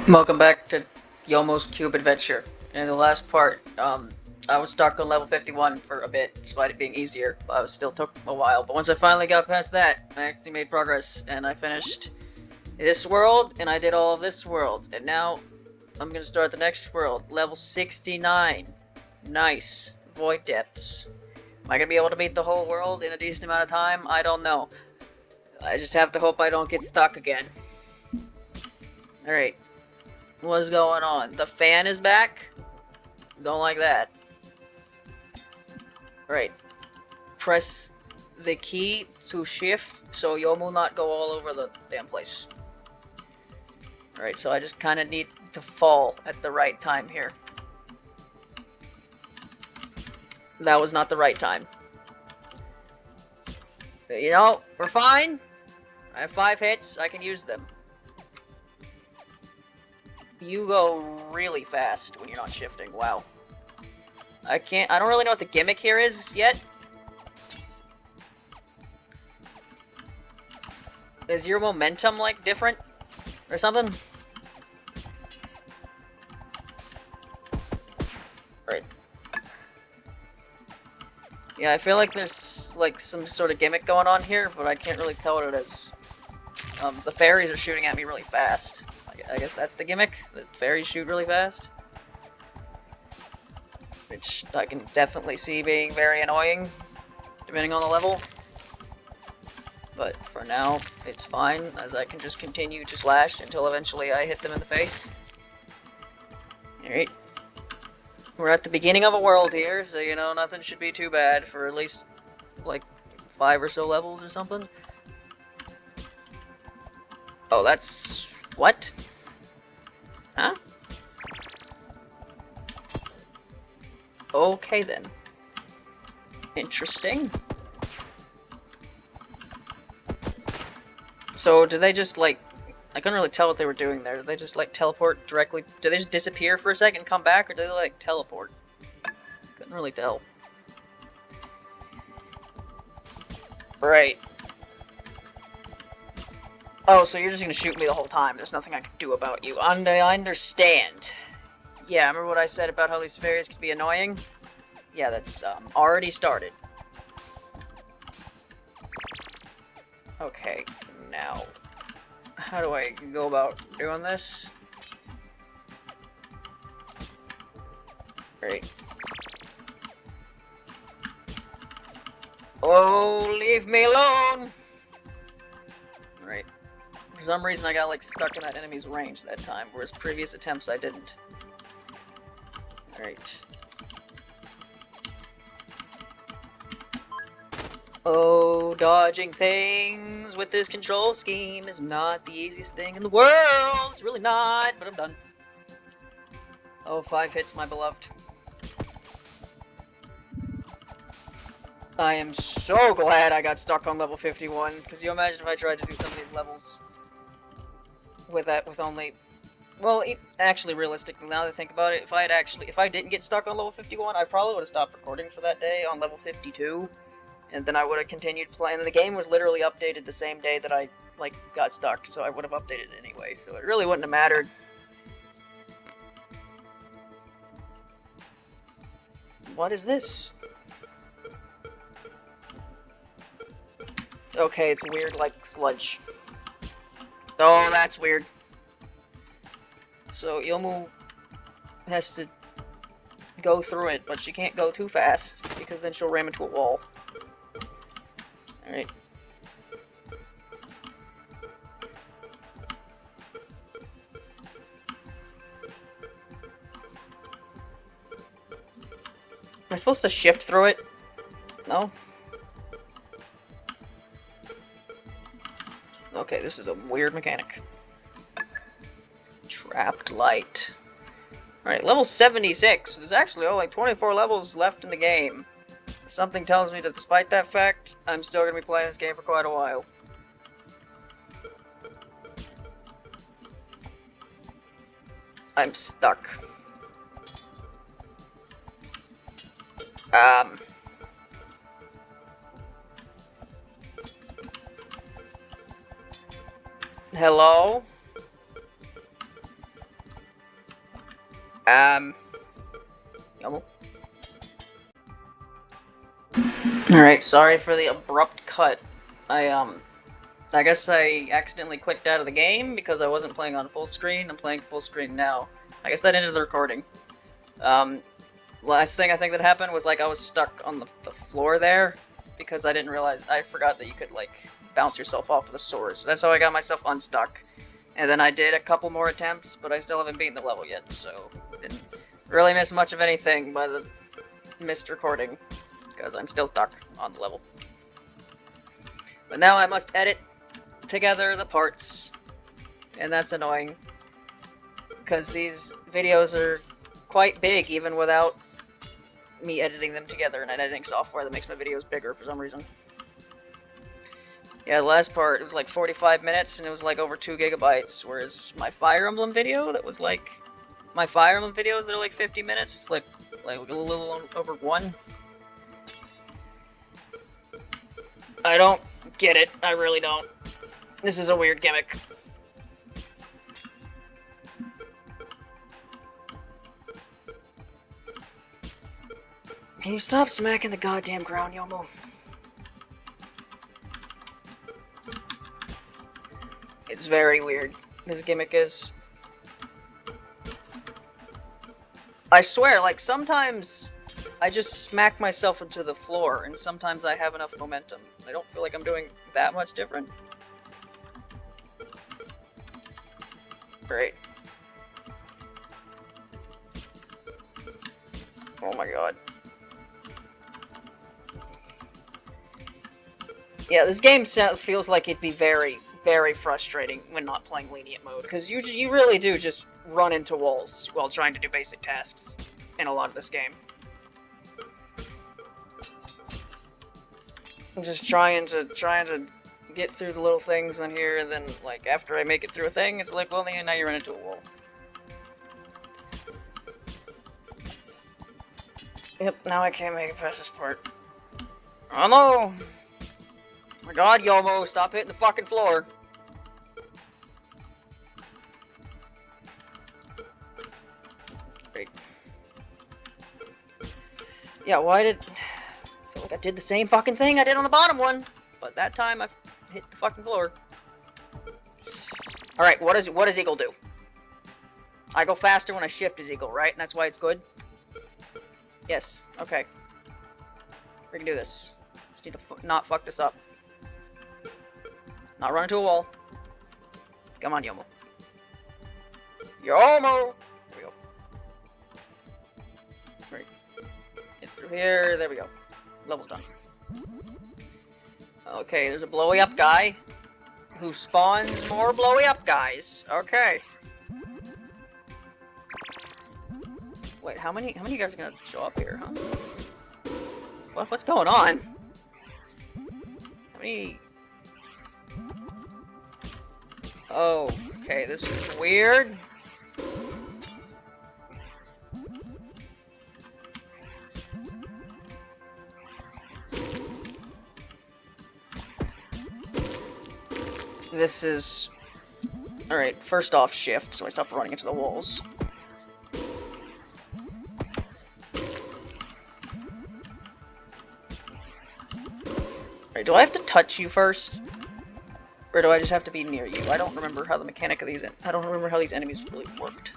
Welcome back to Yomo's Cube Adventure. In the last part, I was stuck on level 51 for a bit, despite it being easier. But it still took a while. But once I finally got past that, I actually made progress, and I finished this world, and I did all of this world. And now, I'm gonna start the next world, level 69. Nice. Void Depths. Am I gonna be able to beat the whole world in a decent amount of time? I don't know. I just have to hope I don't get stuck again. Alright. What's going on? The fan is back? Don't like that. Right. Press the key to shift so Youmu not go all over the damn place. Alright, so I just kind of need to fall at the right time here. That was not the right time. But, you know, we're fine. I have 5 hits. I can use them. You go really fast when you're not shifting. Wow. I don't really know what the gimmick here is yet. Is your momentum, like, different? Or something? Right. Yeah, I feel like there's, like, some sort of gimmick going on here, but I can't really tell what it is. The fairies are shooting at me really fast. I guess that's the gimmick. The fairies shoot really fast. Which I can definitely see being very annoying, depending on the level. But for now, it's fine, as I can just continue to slash until eventually I hit them in the face. Alright. We're at the beginning of a world here, so you know, nothing should be too bad for at least, like, 5 or so levels or something. Oh, that's... what? Huh? Okay then. Interesting. So, do they just, like... I couldn't really tell what they were doing there. Did they just, like, teleport directly? Do they just disappear for a second and come back, or do they, like, teleport? Couldn't really tell. Right. Oh, so you're just gonna shoot me the whole time. There's nothing I can do about you. I understand. Yeah, remember what I said about how these fairies could be annoying? Yeah, that's already started. Okay, now, how do I go about doing this? Great. Oh, leave me alone! Right. For some reason I got like stuck in that enemy's range that time, whereas previous attempts I didn't. Alright. Oh, dodging things with this control scheme is not the easiest thing in the world! It's really not, but I'm done. Oh, 5 hits, my beloved. I am so glad I got stuck on level 51, because you imagine if I tried to do some of these levels with only... Well, actually, realistically, now that I think about it, if I didn't get stuck on level 51, I probably would have stopped recording for that day on level 52, and then I would have continued playing. The game was literally updated the same day that I, like, got stuck, so I would have updated it anyway, so it really wouldn't have mattered. What is this? Okay, it's weird, like sludge. Oh, that's weird. So Youmu has to go through it, but she can't go too fast, because then she'll ram into a wall. Alright. Am I supposed to shift through it? No? Okay, this is a weird mechanic. Trapped light. Alright, level 76. There's actually only 24 levels left in the game. Something tells me that despite that fact, I'm still going to be playing this game for quite a while. I'm stuck. Hello? Youmu. Alright, sorry for the abrupt cut. I guess I accidentally clicked out of the game because I wasn't playing on full screen. I'm playing full screen now. I guess that ended the recording. Last thing I think that happened was, like, I was stuck on the floor there because I didn't realize, I forgot that you could, like, bounce yourself off with a sword. So that's how I got myself unstuck. And then I did a couple more attempts, but I still haven't beaten the level yet, so didn't really miss much of anything by the missed recording, because I'm still stuck on the level. But now I must edit together the parts, and that's annoying, because these videos are quite big even without me editing them together in an editing software that makes my videos bigger for some reason. Yeah, the last part, it was like 45 minutes, and it was like over 2 gigabytes, whereas my Fire Emblem video that was like... My Fire Emblem videos that are like 50 minutes, it's like a little over 1. I don't get it, I really don't. This is a weird gimmick. Can you stop smacking the goddamn ground, Youmu? It's very weird. This gimmick is... I swear, like, sometimes I just smack myself into the floor, and sometimes I have enough momentum. I don't feel like I'm doing that much different. Great. Oh my god. Yeah, this game feels like it'd be very, very frustrating when not playing lenient mode, because you really do just run into walls while trying to do basic tasks in a lot of this game. I'm just trying to get through the little things on here, and then, like, after I make it through a thing, it's like, well, now you run into a wall. Yep, now I can't make it past this part. Oh no! Oh my god, Youmu, stop hitting the fucking floor! Great. Yeah, why did... I feel like I did the same fucking thing I did on the bottom one, but that time I hit the fucking floor. Alright, what does Eagle do? I go faster when I shift as Eagle, right? And that's why it's good? Yes, okay. We can do this. Just need to not fuck this up. Not run into a wall. Come on, Youmu. Youmu! There we go. Right. Get through here. There we go. Level's done. Okay, there's a blowy up guy who spawns more blowy up guys. Okay. Wait, how many guys are gonna show up here, huh? What's going on? How many? Oh, okay, this is weird. This is... Alright, first off, shift, so I stop running into the walls. Alright, do I have to touch you first? Or do I just have to be near you? I don't remember how the mechanic of these... I don't remember how these enemies really worked.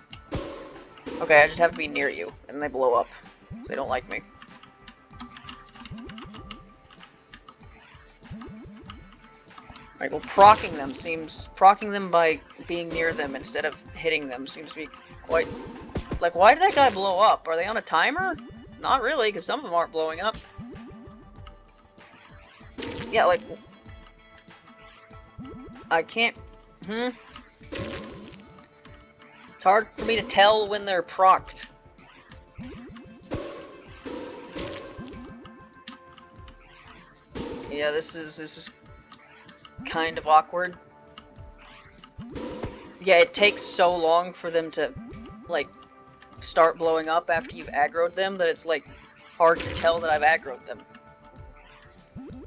Okay, I just have to be near you, and they blow up. They don't like me. Alright, well, proccing them by being near them instead of hitting them seems to be quite... Like, why did that guy blow up? Are they on a timer? Not really, because some of them aren't blowing up. Yeah, like... I can't... It's hard for me to tell when they're procced. Yeah, this is kind of awkward. Yeah, it takes so long for them to, like, start blowing up after you've aggroed them that it's, like, hard to tell that I've aggroed them.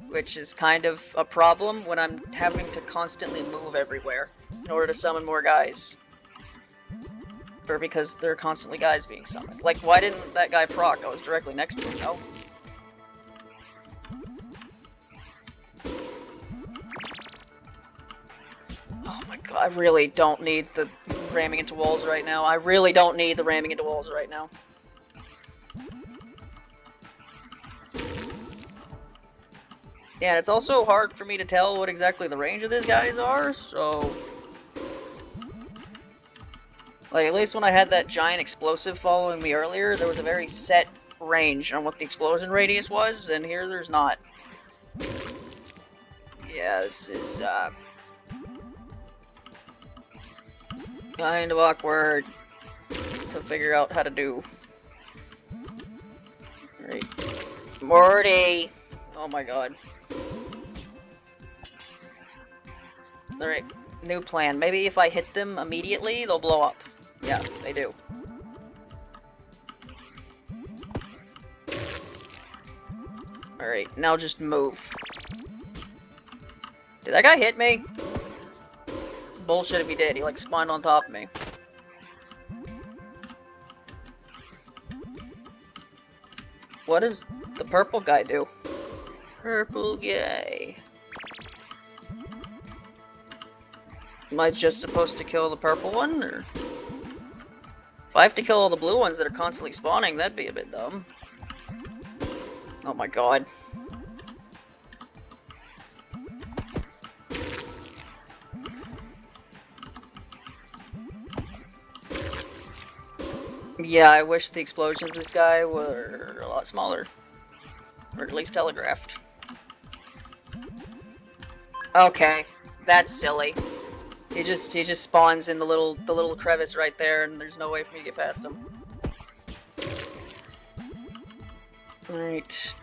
Which is kind of a problem when I'm having to constantly move everywhere in order to summon more guys. Or because there are constantly guys being summoned. Like, why didn't that guy proc? I was directly next to him, no? Oh my god, I really don't need the ramming into walls right now. I really don't need the ramming into walls right now. Yeah, it's also hard for me to tell what exactly the range of these guys are, so... Like, at least when I had that giant explosive following me earlier, there was a very set range on what the explosion radius was, and here there's not. Yeah, this is, kind of awkward to figure out how to do. Alright. Morty! Oh my god. Alright, new plan. Maybe if I hit them immediately, they'll blow up. Yeah, they do. Alright, now just move. Did that guy hit me? Bullshit if he did. He like spawned on top of me. What does the purple guy do? Purple guy. Am I just supposed to kill the purple one, or? If I have to kill all the blue ones that are constantly spawning, that'd be a bit dumb. Oh my god. Yeah, I wish the explosions of this guy were a lot smaller. Or at least telegraphed. Okay, that's silly. He just spawns in the little crevice right there, and there's no way for me to get past him. Alright.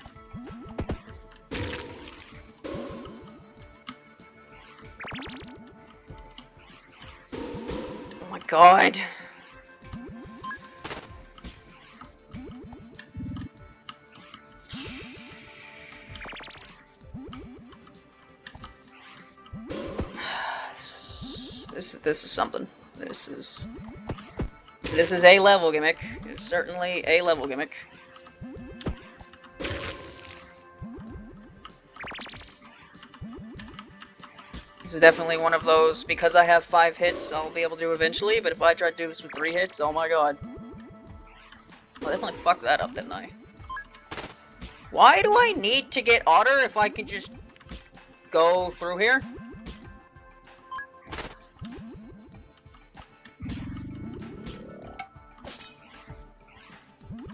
Oh my god. This is something. This is a level gimmick. It's certainly a level gimmick. This is definitely one of those, because I have 5 hits, I'll be able to eventually, but if I try to do this with 3 hits, oh my god. I definitely fucked that up, didn't I? Why do I need to get otter if I can just go through here?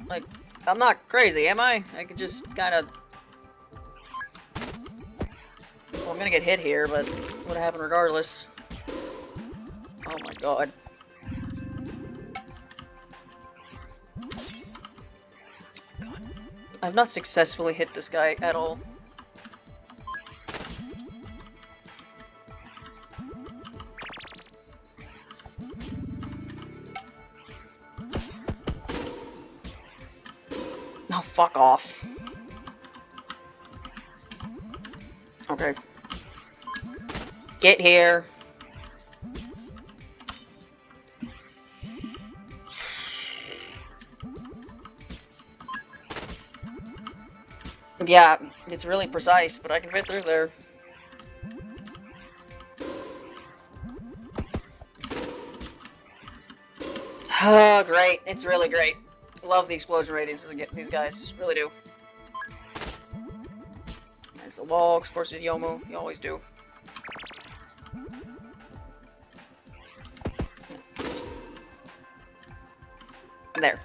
Like, I'm not crazy, am I? I could just kind of... Well, I'm gonna get hit here, but what happened regardless? Oh my god. I've not successfully hit this guy at all. Oh, fuck off. Okay. Get here. Yeah, it's really precise, but I can fit through there. Oh, great. It's really great. Love the explosion ratings of these guys. Really do. There's the wall, of course, with Youmu. You always do. There.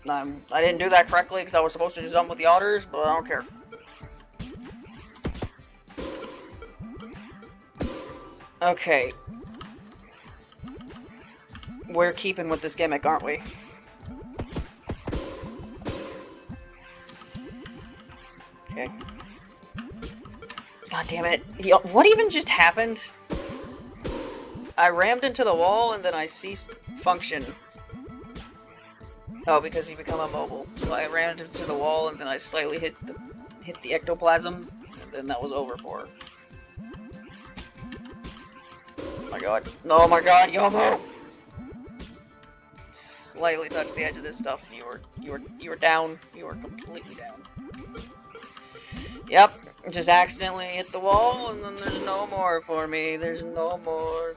I didn't do that correctly because I was supposed to just jump with the otters, but I don't care. Okay. We're keeping with this gimmick, aren't we? Okay. God damn it. What even just happened? I rammed into the wall and then I ceased function. Oh, because you become immobile. So I ran into the wall and then I slightly hit the ectoplasm, and then that was over for her. Oh my god. Oh my god, Youmu! slightly touch the edge of this stuff, you were down. You were completely down. Yep, just accidentally hit the wall, and then there's no more for me. There's no more.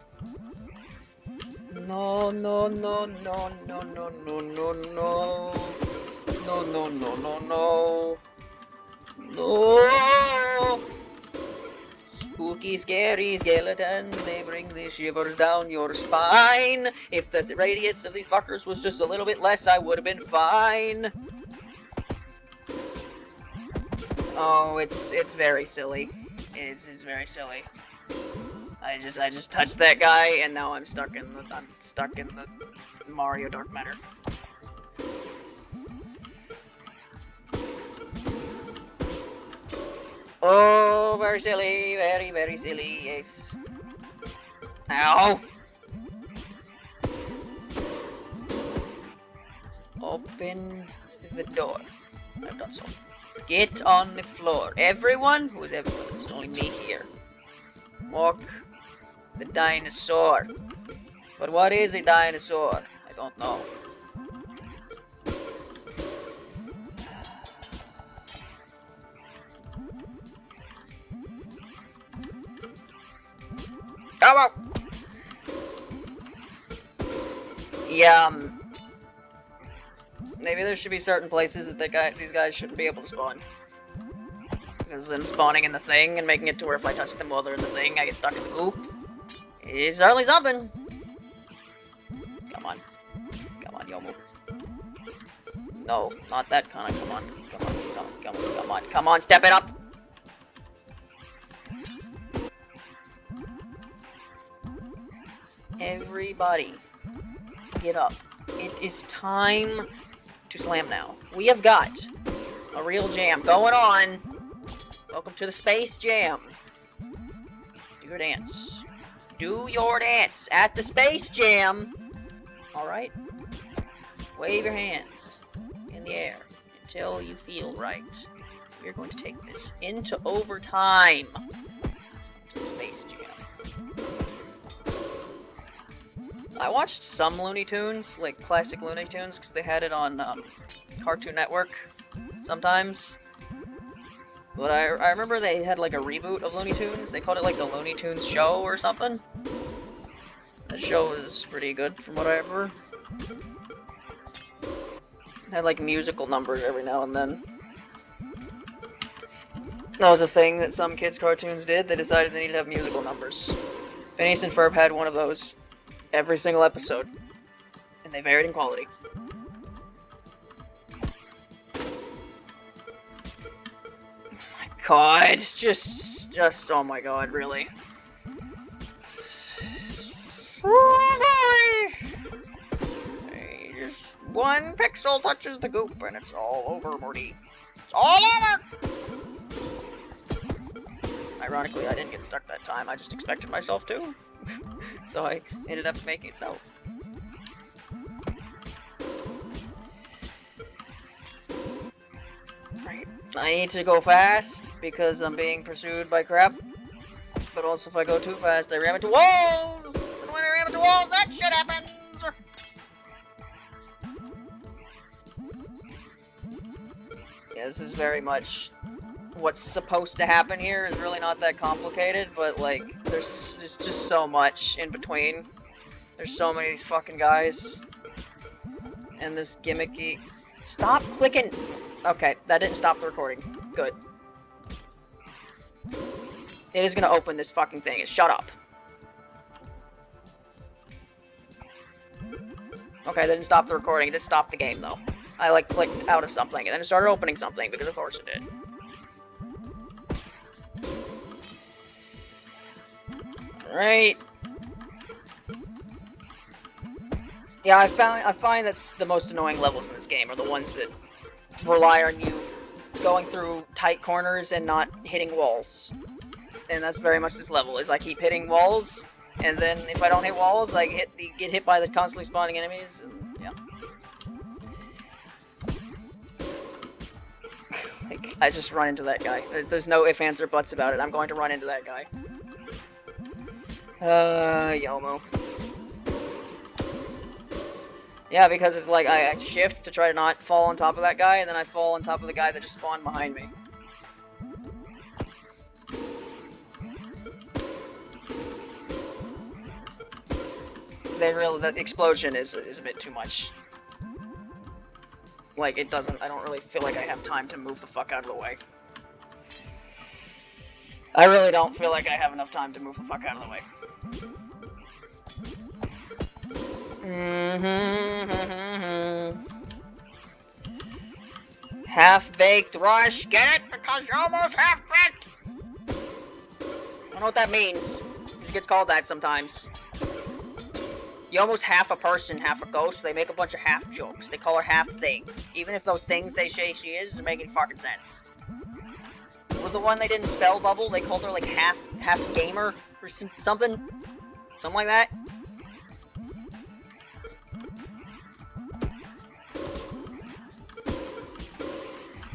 No, no, no, no, no, no, no, no, no. No, no, no, no, no. No! Spooky, scary skeletons, they bring the shivers down your spine. If the radius of these fuckers was just a little bit less, I would have been fine. Oh, it's very silly. It's very silly. I just touched that guy, and now I'm stuck in the Mario Dark Matter. Oh, very silly, very, very silly, yes. Ow! Open the door. I've done so. Get on the floor. Everyone? Who is everyone? There's only me here. Walk the dinosaur. But what is a dinosaur? I don't know. Come on! Yeah, maybe there should be certain places that these guys shouldn't be able to spawn. Because them spawning in the thing and making it to where if I touch them while they're in the thing, I get stuck in the goop. Is certainly something. Come on. Come on, Youmu. No, not that kind of. Come on. Come on. Come on. Come on. Come on. Come on. Step it up. Everybody, get up. It is time to slam now. We have got a real jam going on. Welcome to the Space Jam. Do your dance. Do your dance at the Space Jam. Alright? Wave your hands in the air until you feel right. We're going to take this into overtime. To Space Jam. I watched some Looney Tunes, like classic Looney Tunes, because they had it on Cartoon Network sometimes. But I remember they had like a reboot of Looney Tunes. They called it like the Looney Tunes Show or something. That show was pretty good from what I remember. It had like musical numbers every now and then. That was a thing that some kids' cartoons did. They decided they needed to have musical numbers. Phineas and Ferb had one of those every single episode, and they varied in quality. Oh my god, just, oh my god, really. Hey, just one pixel touches the goop, and it's all over, Morty. It's all over! Ironically, I didn't get stuck that time, I just expected myself to. So I ended up making it so. Right. I need to go fast because I'm being pursued by crap. But also if I go too fast, I ram into walls! And when I ram into walls, that shit happens! Yeah, this is very much what's supposed to happen here is really not that complicated, but like, there's just so much in between. There's so many of these fucking guys. And this gimmicky... Stop clicking! Okay, that didn't stop the recording. Good. It is gonna open this fucking thing. Shut up. Okay, that didn't stop the recording. It did stop the game, though. I, like, clicked out of something, and then it started opening something, because of course it did. Right. Yeah, I find that's the most annoying levels in this game are the ones that rely on you going through tight corners and not hitting walls. And that's very much this level, is I keep hitting walls, and then if I don't hit walls, I get hit by the constantly spawning enemies, and yeah. Like, I just run into that guy. There's no ifs, ands, or buts about it. I'm going to run into that guy. Youmu. Yeah, because it's like I shift to try to not fall on top of that guy, and then I fall on top of the guy that just spawned behind me. The explosion is a bit too much. Like, it doesn't, I don't really feel like I have time to move the fuck out of the way. I really don't feel like I have enough time to move the fuck out of the way. Half-baked rush, get it? Because you're almost half-baked! I don't know what that means. It gets called that sometimes. You're almost half a person, half a ghost. They make a bunch of half jokes. They call her half things. Even if those things they say she is make any fucking sense. What was the one they didn't spell bubble? They called her like half gamer or something? Something like that?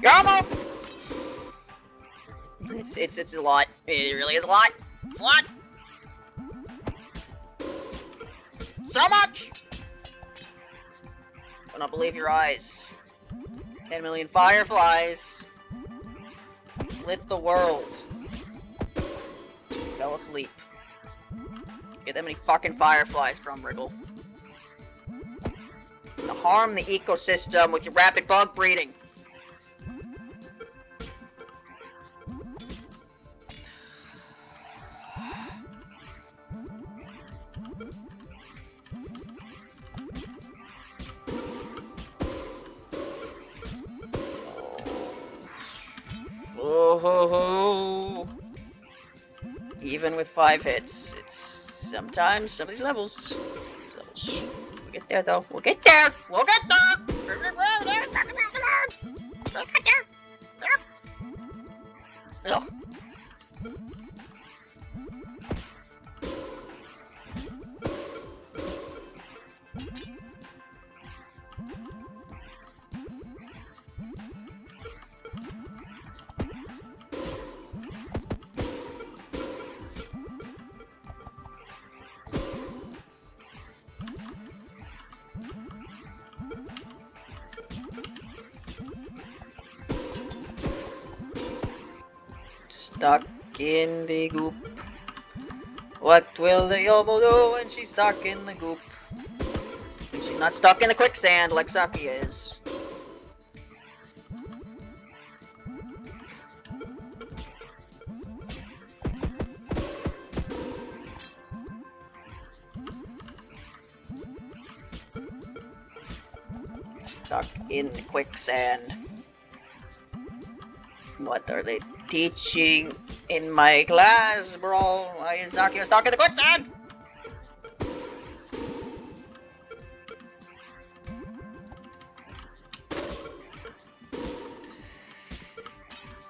You're it's a lot. It really is a lot. It's a lot. So much! I don't believe your eyes. 10 million fireflies lit the world. Fell asleep. Get that many fucking fireflies from, Wriggle. To harm the ecosystem with your rapid bug breeding. Oh, even with 5 hits, it's sometimes some of these levels. We'll get there though. We'll get there. We'll get there. We'll get there. Ugh. Stuck in the goop. What will the Youmu do when she's stuck in the goop? She's not stuck in the quicksand like Saki is. Stuck in the quicksand. What are they teaching in my class, bro? Why is Saki stuck in the quicksand?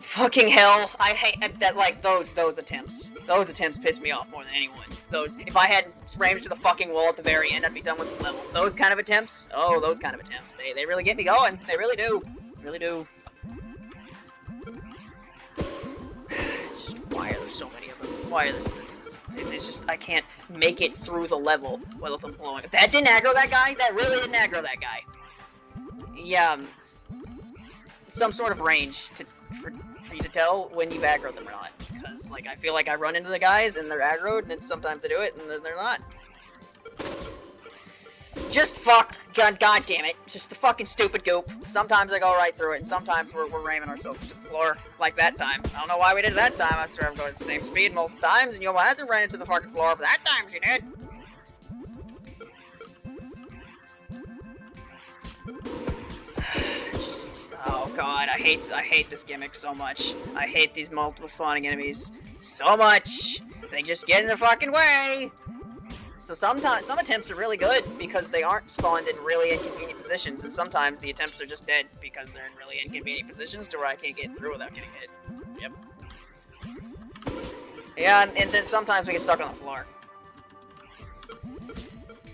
Fucking hell, I hate that, like, those attempts. Those attempts piss me off more than anyone. Those, if I hadn't rammed to the fucking wall at the very end, I'd be done with this level. Those kind of attempts? Oh, those kind of attempts. They really get me going. They really do. Really do. Just, why are there so many of them? Why are there... It's just, I can't make it through the level without them blowing. That didn't aggro that guy? That really didn't aggro that guy. Yeah, some sort of range for you to tell when you've aggroed them or not. Because, like, I feel like I run into the guys and they're aggroed, and then sometimes I do it and then they're not. Just fuck. God damn it. Just the fucking stupid goop. Sometimes I go right through it, and sometimes we're ramming ourselves to the floor. Like that time. I don't know why we did it that time. I swear I'm going at the same speed multiple times, and Youmu hasn't ran into the fucking floor, but that time she did. Oh god, I hate this gimmick so much. I hate these multiple spawning enemies so much. They just get in the fucking way. So sometimes, some attempts are really good because they aren't spawned in really inconvenient positions, and sometimes the attempts are just dead because they're in really inconvenient positions to where I can't get through without getting hit. Yep. Yeah, and then sometimes we get stuck on the floor.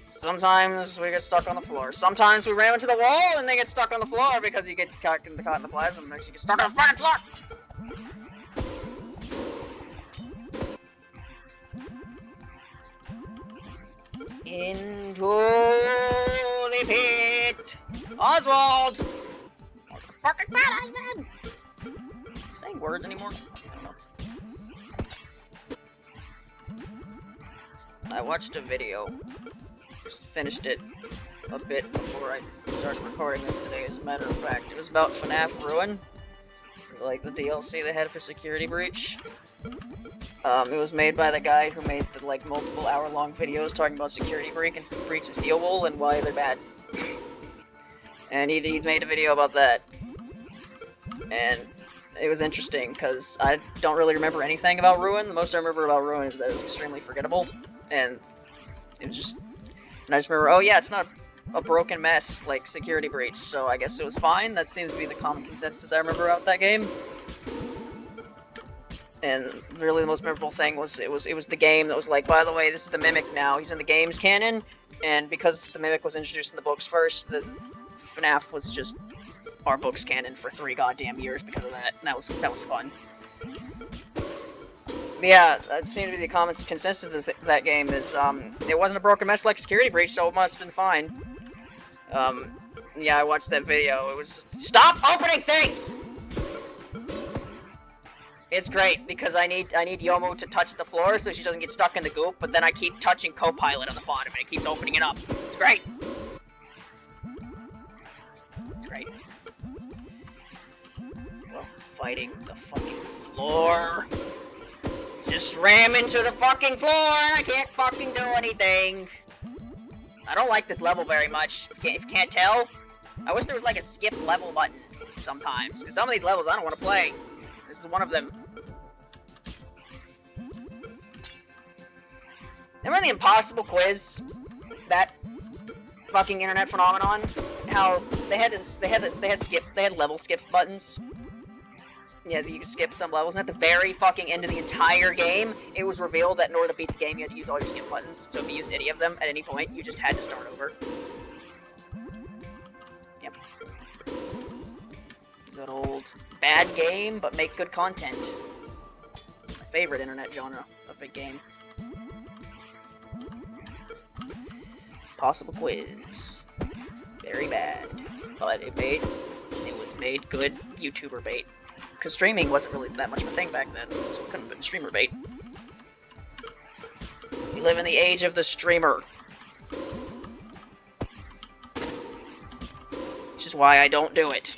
Sometimes we get stuck on the floor. Sometimes we ram into the wall and they get stuck on the floor because you get caught in the plasma mix. You get stuck on the fucking floor! Into the pit. it! Oswald! Fucking bad husband! Saying words anymore? I don't know. I watched a video. Just finished it a bit before I started recording this today, as a matter of fact. It was about FNAF Ruin. Like the DLC they had for Security Breach. It was made by the guy who made the like multiple hour-long videos talking about Security Breach and Steel Wool and why they're bad. And he made a video about that. And it was interesting, because I don't really remember anything about Ruin. The most I remember about Ruin is that it was extremely forgettable. And it was just... And I just remember, oh yeah, it's not a broken mess like Security Breach, so I guess it was fine. That seems to be the common consensus I remember about that game. And really the most memorable thing was it was the game that was like, by the way, this is the Mimic now. He's in the game's canon, and because the Mimic was introduced in the books first, the FNAF was just our book's canon for 3 goddamn years because of that. And that was fun. But yeah, that seemed to be the common consensus of that game is it wasn't a broken mess like Security Breach, so it must have been fine. Yeah, I watched that video. It was stop opening things. It's great, because I need Youmu to touch the floor so she doesn't get stuck in the goop, but then I keep touching Copilot on the bottom and it keeps opening it up. It's great! It's great. Well, fighting the fucking floor. Just ram into the fucking floor and I can't fucking do anything. I don't like this level very much, if you can't tell. I wish there was like a skip level button sometimes, because some of these levels I don't want to play. This is one of them. Remember the impossible quiz? That fucking internet phenomenon? How they had level skips buttons. Yeah, you could skip some levels, and at the very fucking end of the entire game, it was revealed that in order to beat the game, you had to use all your skip buttons. So if you used any of them at any point, you just had to start over. Yep. Good old bad game, but make good content. My favorite internet genre of a game. Possible quiz. Very bad. But it was made good YouTuber bait. Because streaming wasn't really that much of a thing back then, so it couldn't have been streamer bait. We live in the age of the streamer. Which is why I don't do it.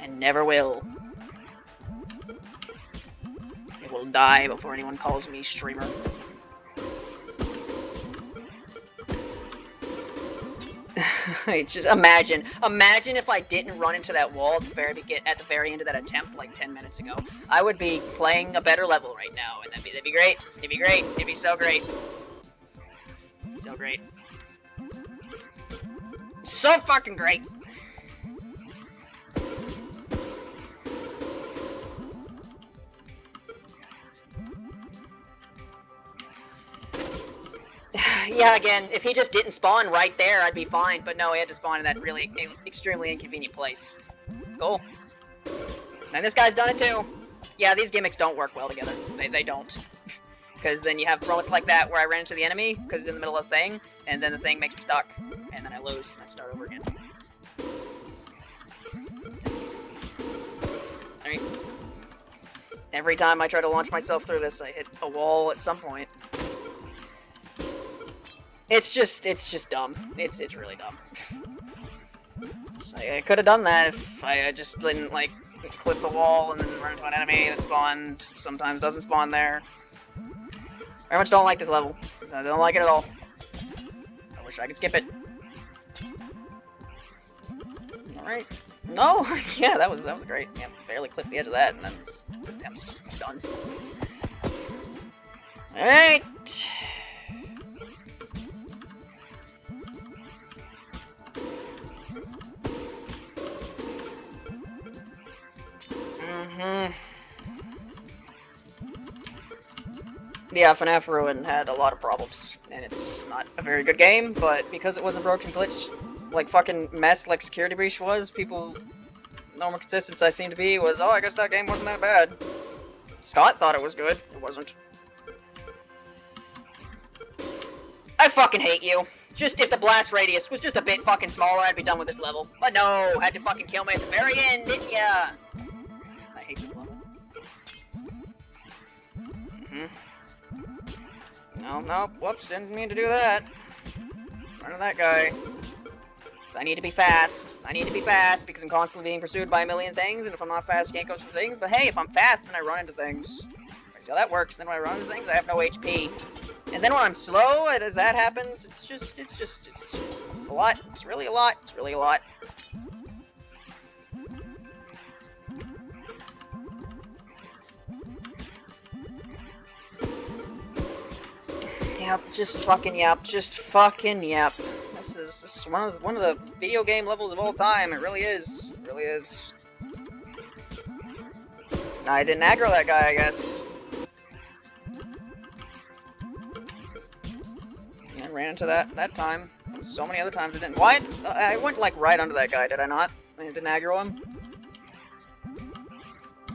And never will. I will die before anyone calls me streamer. Just imagine if I didn't run into that wall at the very end of that attempt like 10 minutes ago. I would be playing a better level right now, and that'd be great. It'd be great. It'd be so great. So great. So fucking great. Yeah, again, if he just didn't spawn right there, I'd be fine. But no, he had to spawn in that really extremely inconvenient place. Cool. And this guy's done it too. Yeah, these gimmicks don't work well together. They don't. Because then you have moments like that where I ran into the enemy, because it's in the middle of the thing, and then the thing makes me stuck. And then I lose, and I start over again. Alright. Every time I try to launch myself through this, I hit a wall at some point. It's just dumb. It's really dumb. I could have done that if I just didn't, like, clip the wall and then run into an enemy that spawned, sometimes doesn't spawn there. Very much don't like this level. I don't like it at all. I wish I could skip it. Alright. No! Yeah, that was great. Yeah, barely clipped the edge of that, and then the attempt's just done. Alright! Yeah, FNAF Ruin had a lot of problems, and it's just not a very good game, but because it wasn't broken glitch, like fucking mess like Security Breach was, people, normal consistency I seem to be was, oh, I guess that game wasn't that bad. Scott thought it was good, it wasn't. I fucking hate you. Just if the blast radius was just a bit fucking smaller, I'd be done with this level. But no, had to fucking kill me at the very end, didn't ya? I hate this level. No, whoops, didn't mean to do that. Run to that guy. So I need to be fast. I need to be fast because I'm constantly being pursued by a million things, and if I'm not fast, I can't go through things. But hey, if I'm fast, then I run into things. See how that works. Then when I run into things, I have no HP. And then when I'm slow, as that happens, it's a lot. It's really a lot. It's really a lot. Yep, just fucking yep. Just fucking yep. This is one of the video game levels of all time. It really is. It really is. I didn't aggro that guy, I guess. I ran into that time. So many other times I didn't. Why? I went like right under that guy, did I not? I didn't aggro him.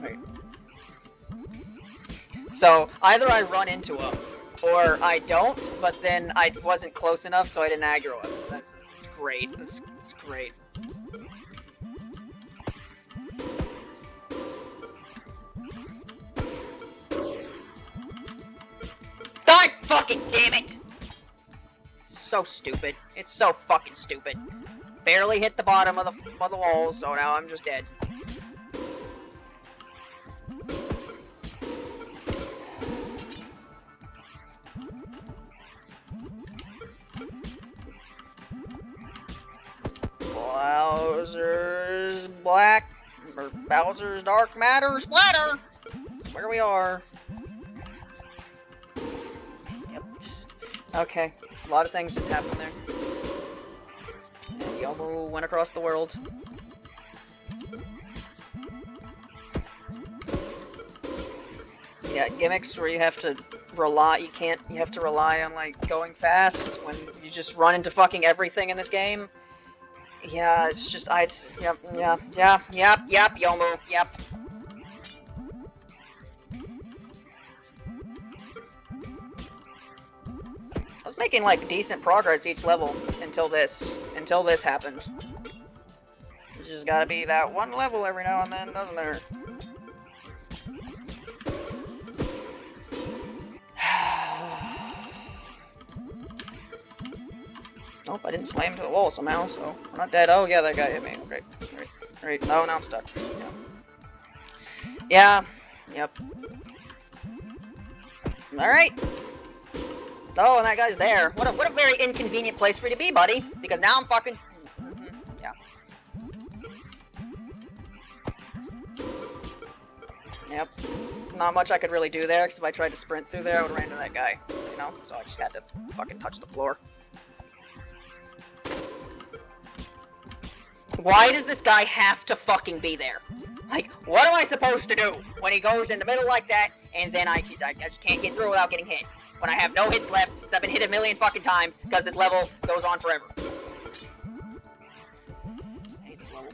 Wait. So either I run into him, or I don't, but then I wasn't close enough, so I didn't aggro him. That's great. That's great. God fucking damn it! So stupid. It's so fucking stupid. Barely hit the bottom of the wall, so now I'm just dead. Bowser's Black, or Bowser's Dark Matter Splatter! That's where we are. Yep. Okay. A lot of things just happened there. And Youmu went across the world. Yeah, gimmicks where you have to rely, you have to rely on, like, going fast when you just run into fucking everything in this game. Yeah, it's just, yep, Youmu, yep. I was making, like, decent progress each level until this happened. There's just gotta be that one level every now and then, doesn't there? Nope, I didn't slam into the wall somehow, so we're not dead. Oh, yeah, that guy hit me. Great. No, now I'm stuck. Yeah. Yep. Alright. Oh, and that guy's there. What a very inconvenient place for you to be, buddy. Because now I'm fucking... Yeah. Yep. Not much I could really do there, because if I tried to sprint through there, I would have ran into that guy. You know? So I just had to fucking touch the floor. Why does this guy have to fucking be there? Like, what am I supposed to do when he goes in the middle like that, and then I just can't get through without getting hit? When I have no hits left, because I've been hit a million fucking times, because this level goes on forever. I hate this level.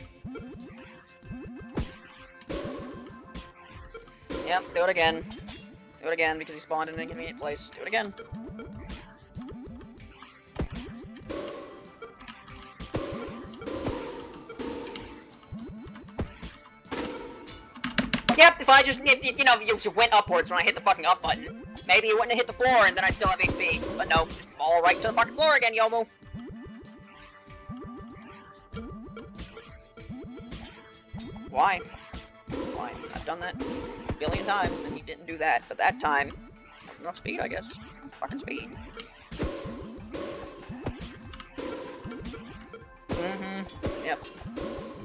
Yep, do it again. Do it again, because he spawned in an inconvenient place. Do it again. Yep, if I just, you know, you just went upwards when I hit the fucking up button, maybe it wouldn't have hit the floor and then I'd still have HP. But no, just fall right to the fucking floor again, Youmu. Why? Why? I've done that a billion times and he didn't do that, but that time, wasn't enough speed, I guess. Fucking speed. Yep.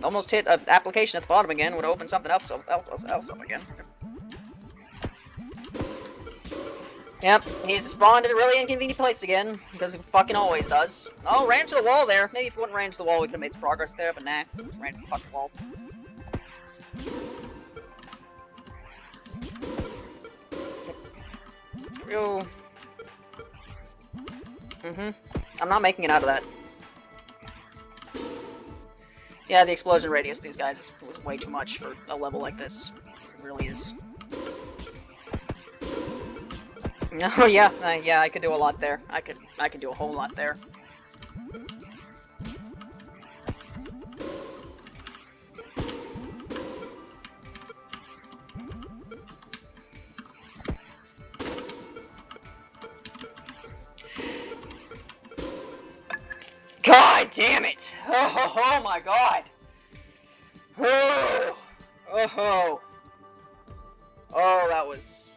Almost hit an application at the bottom again, would open something else up again. Yep, he's spawned at a really inconvenient place again, because he fucking always does. Oh, ran into the wall there. Maybe if we wouldn't ran into the wall, we could have made some progress there, but nah, just ran into the fucking wall. Real... I'm not making it out of that. Yeah, the explosion radius of these guys was way too much for a level like this. It really is. Oh yeah, yeah, I could do a lot there. I could do a whole lot there. God damn it! Oh my god! Oh, oh, oh, that was.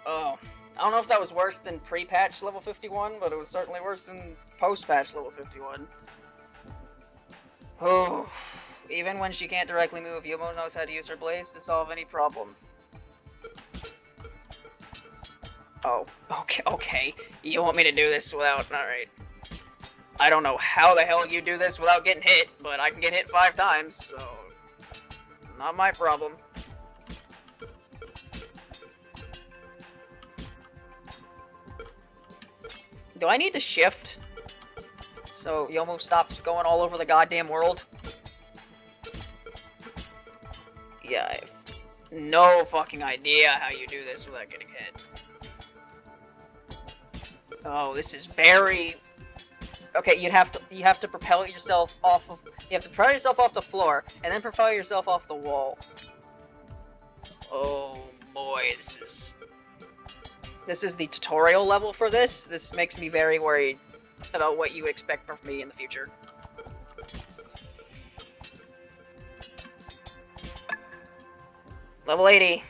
Oh, I don't know if that was worse than pre-patch level 51, but it was certainly worse than post-patch level 51. Oh, even when she can't directly move, Youmu knows how to use her blades to solve any problem. Oh, okay. You want me to do this without... Alright. I don't know how the hell you do this without getting hit, but I can get hit 5 times, so... Not my problem. Do I need to shift so Youmu stops going all over the goddamn world? Yeah, I have no fucking idea how you do this without getting hit. Oh, this is very... Okay, you have to propel yourself off of... You have to propel yourself off the floor, and then propel yourself off the wall. Oh boy, this is the tutorial level for this. This makes me very worried about what you expect from me in the future. Level 80.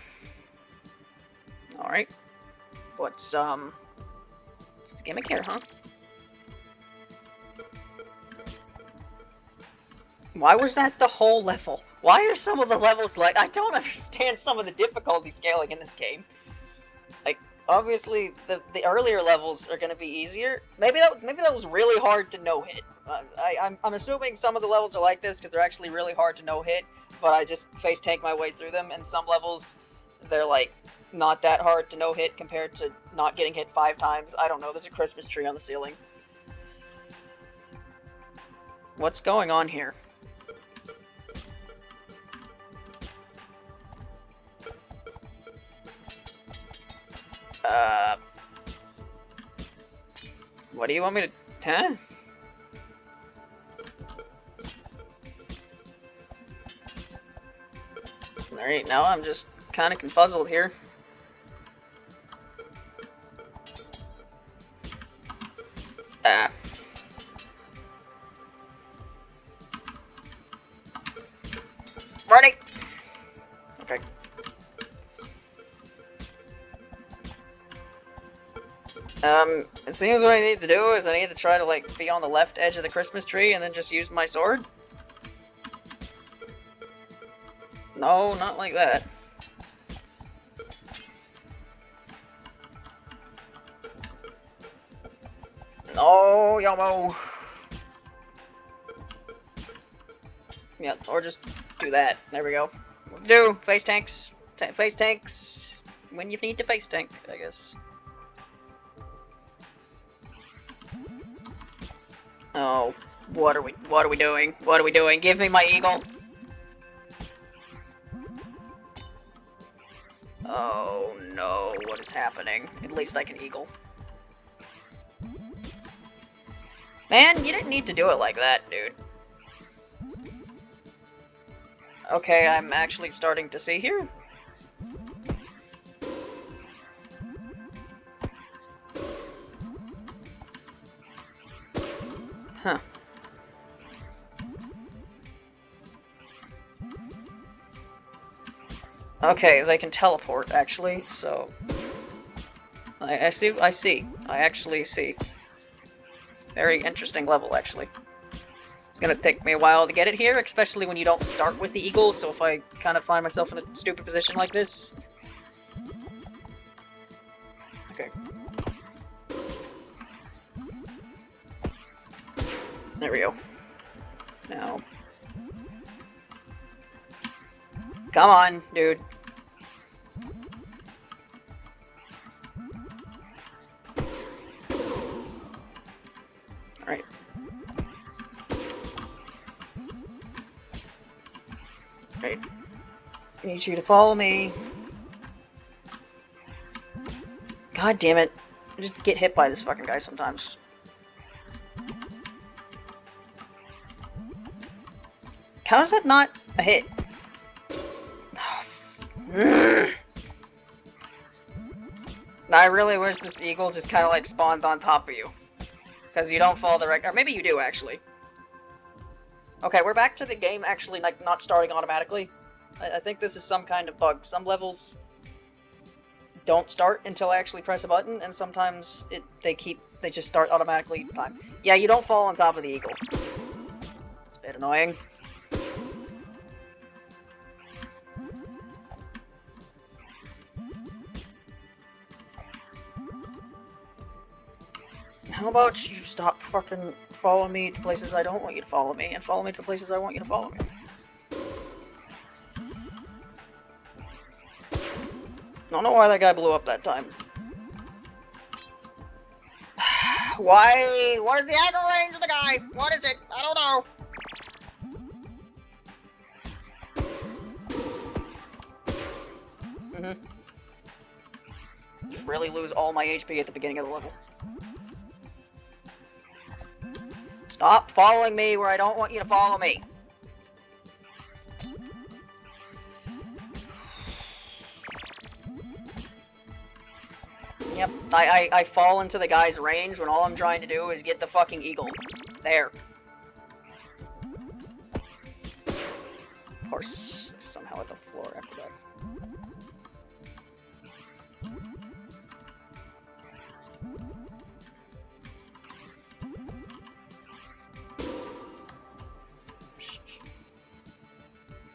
Alright. What's the gimmick here, huh? Why was that the whole level? Why are some of the levels like... I don't understand some of the difficulty scaling in this game. Like, obviously, the earlier levels are gonna be easier. Maybe that was really hard to no-hit. I'm assuming some of the levels are like this because they're actually really hard to no-hit, but I just face tank my way through them, and some levels, they're like, not that hard to no-hit compared to not getting hit 5 times. I don't know, there's a Christmas tree on the ceiling. What's going on here? What do you want me to... Huh? Alright, now I'm just kind of confuzzled here. Ready! Okay. It seems what I need to do is I need to try to, like, be on the left edge of the Christmas tree and then just use my sword. No, not like that. No, Youmu! Yeah, or just do that. There we go. Do face tanks. Face tanks when you need to face tank, I guess. Oh, what are we doing? What are we doing? Give me my eagle. Oh no, what is happening? At least I can eagle. Man, you didn't need to do it like that, dude. Okay, I'm actually starting to see here. Huh. Okay, they can teleport, actually, so... I see. I actually see. Very interesting level, actually. It's gonna take me a while to get it here, especially when you don't start with the eagle, so if I kind of find myself in a stupid position like this... Okay. There we go. Now... Come on, dude. Alright. Right. I need you to follow me. God damn it. I just get hit by this fucking guy sometimes. How is that not a hit? I really wish this eagle just kind of like spawned on top of you. Because you don't follow the or maybe you do actually. Okay, we're back to the game actually like not starting automatically. I think this is some kind of bug. Some levels don't start until I actually press a button, and sometimes they just start automatically each time. Yeah, you don't fall on top of the eagle. It's a bit annoying. How about you stop fucking following me to places I don't want you to follow me, and follow me to places I want you to follow me? I don't know why that guy blew up that time. Why? What is the aggro range of the guy? What is it? I don't know. Just really lose all my HP at the beginning of the level. Stop following me where I don't want you to follow me. Yep, I fall into the guy's range when all I'm trying to do is get the fucking eagle. There. Of course, somehow at the floor after that.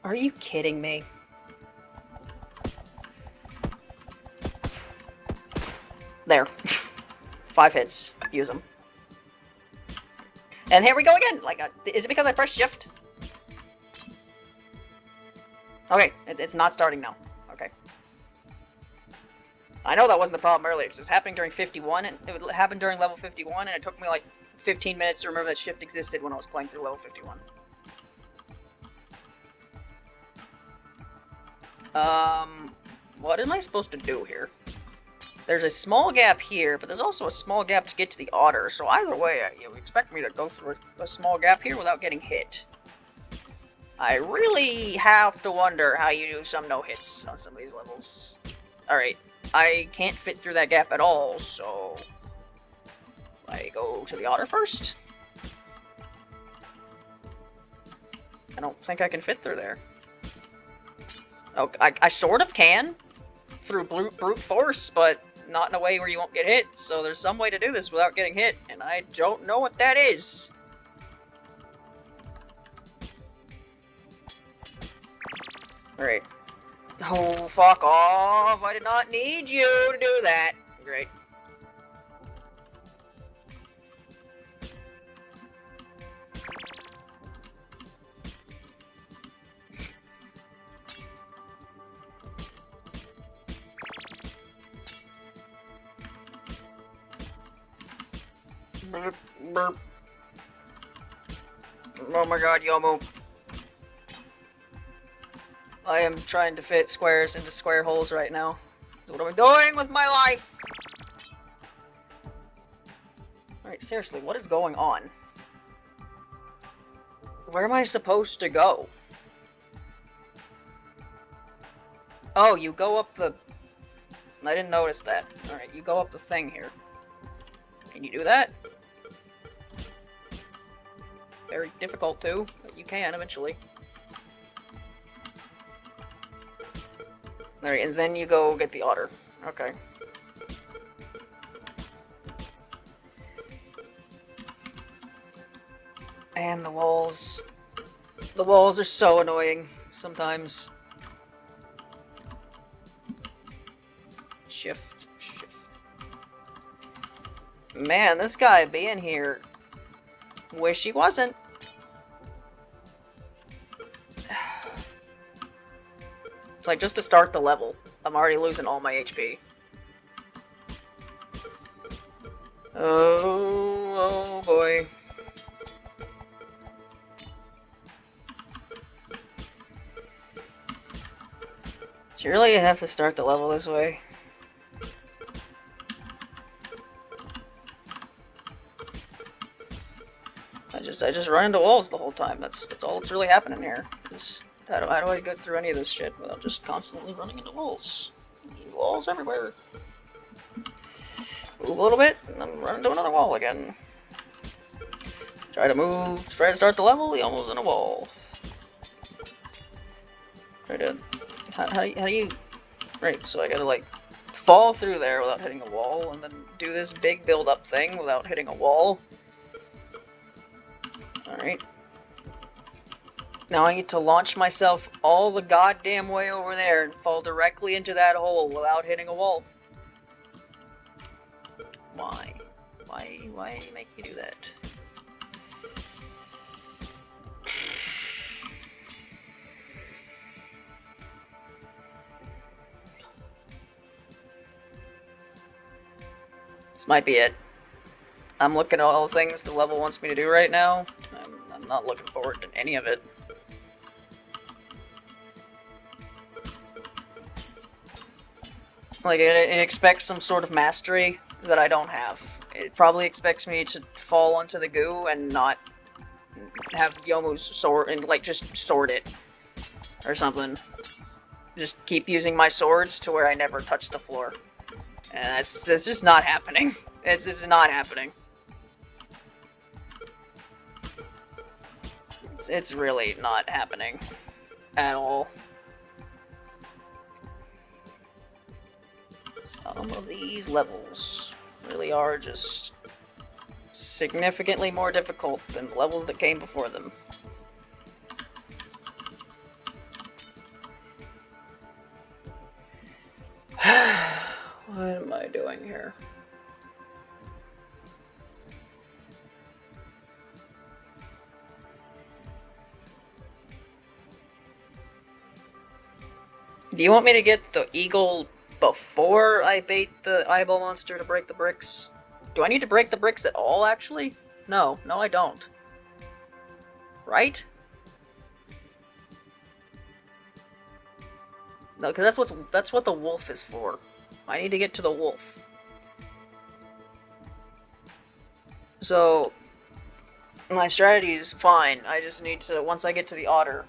Are you kidding me? There. 5 hits. Use them. And here we go again! Like, is it because I pressed shift? Okay, it's not starting now. Okay. I know that wasn't the problem earlier, because it's happening during 51, and it happened during level 51, and it took me like 15 minutes to remember that shift existed when I was playing through level 51. What am I supposed to do here? There's a small gap here, but there's also a small gap to get to the otter, so either way, you expect me to go through a small gap here without getting hit. I really have to wonder how you do some no-hits on some of these levels. Alright, I can't fit through that gap at all, so I go to the otter first. I don't think I can fit through there. Oh, I sort of can, through brute force, but not in a way where you won't get hit, so there's some way to do this without getting hit, and I don't know what that is. Alright. Oh, fuck off! I did not need you to do that! Great. Burp, burp. Oh my god, Youmu. I am trying to fit squares into square holes right now. That's what I'm doing with my life! Alright, seriously, what is going on? Where am I supposed to go? Oh, you go up the... I didn't notice that. Alright, you go up the thing here. Can you do that? Very difficult to, but you can eventually. Alright, and then you go get the otter. Okay. And the walls... The walls are so annoying sometimes. Shift, shift. Man, this guy being here... Wish he wasn't. It's like, just to start the level, I'm already losing all my HP. Oh boy. Do you really have to start the level this way? I just run into walls the whole time. That's all that's really happening here. How do I get through any of this shit without just constantly running into walls? Walls everywhere. Move a little bit, and then run into another wall again. Try to start the level, you almost in a wall. How do you... Right, so I gotta like fall through there without hitting a wall, and then do this big build-up thing without hitting a wall. Alright. Now I need to launch myself all the goddamn way over there and fall directly into that hole without hitting a wall. Why? Why do you make me do that? This might be it. I'm looking at all the things the level wants me to do right now. I'm not looking forward to any of it. Like, it expects some sort of mastery that I don't have. It probably expects me to fall onto the goo and not have Yomu's sword, and like just sword it. Or something. Just keep using my swords to where I never touch the floor. And it's just not happening. It's not happening. It's really not happening. At all. Some of these levels really are just significantly more difficult than the levels that came before them. What am I doing here? Do you want me to get the eagle before I bait the eyeball monster to break the bricks? Do I need to break the bricks at all, actually? No, I don't. Right? No, because that's what the wolf is for. I need to get to the wolf. So, my strategy is fine. I just need to, once I get to the otter,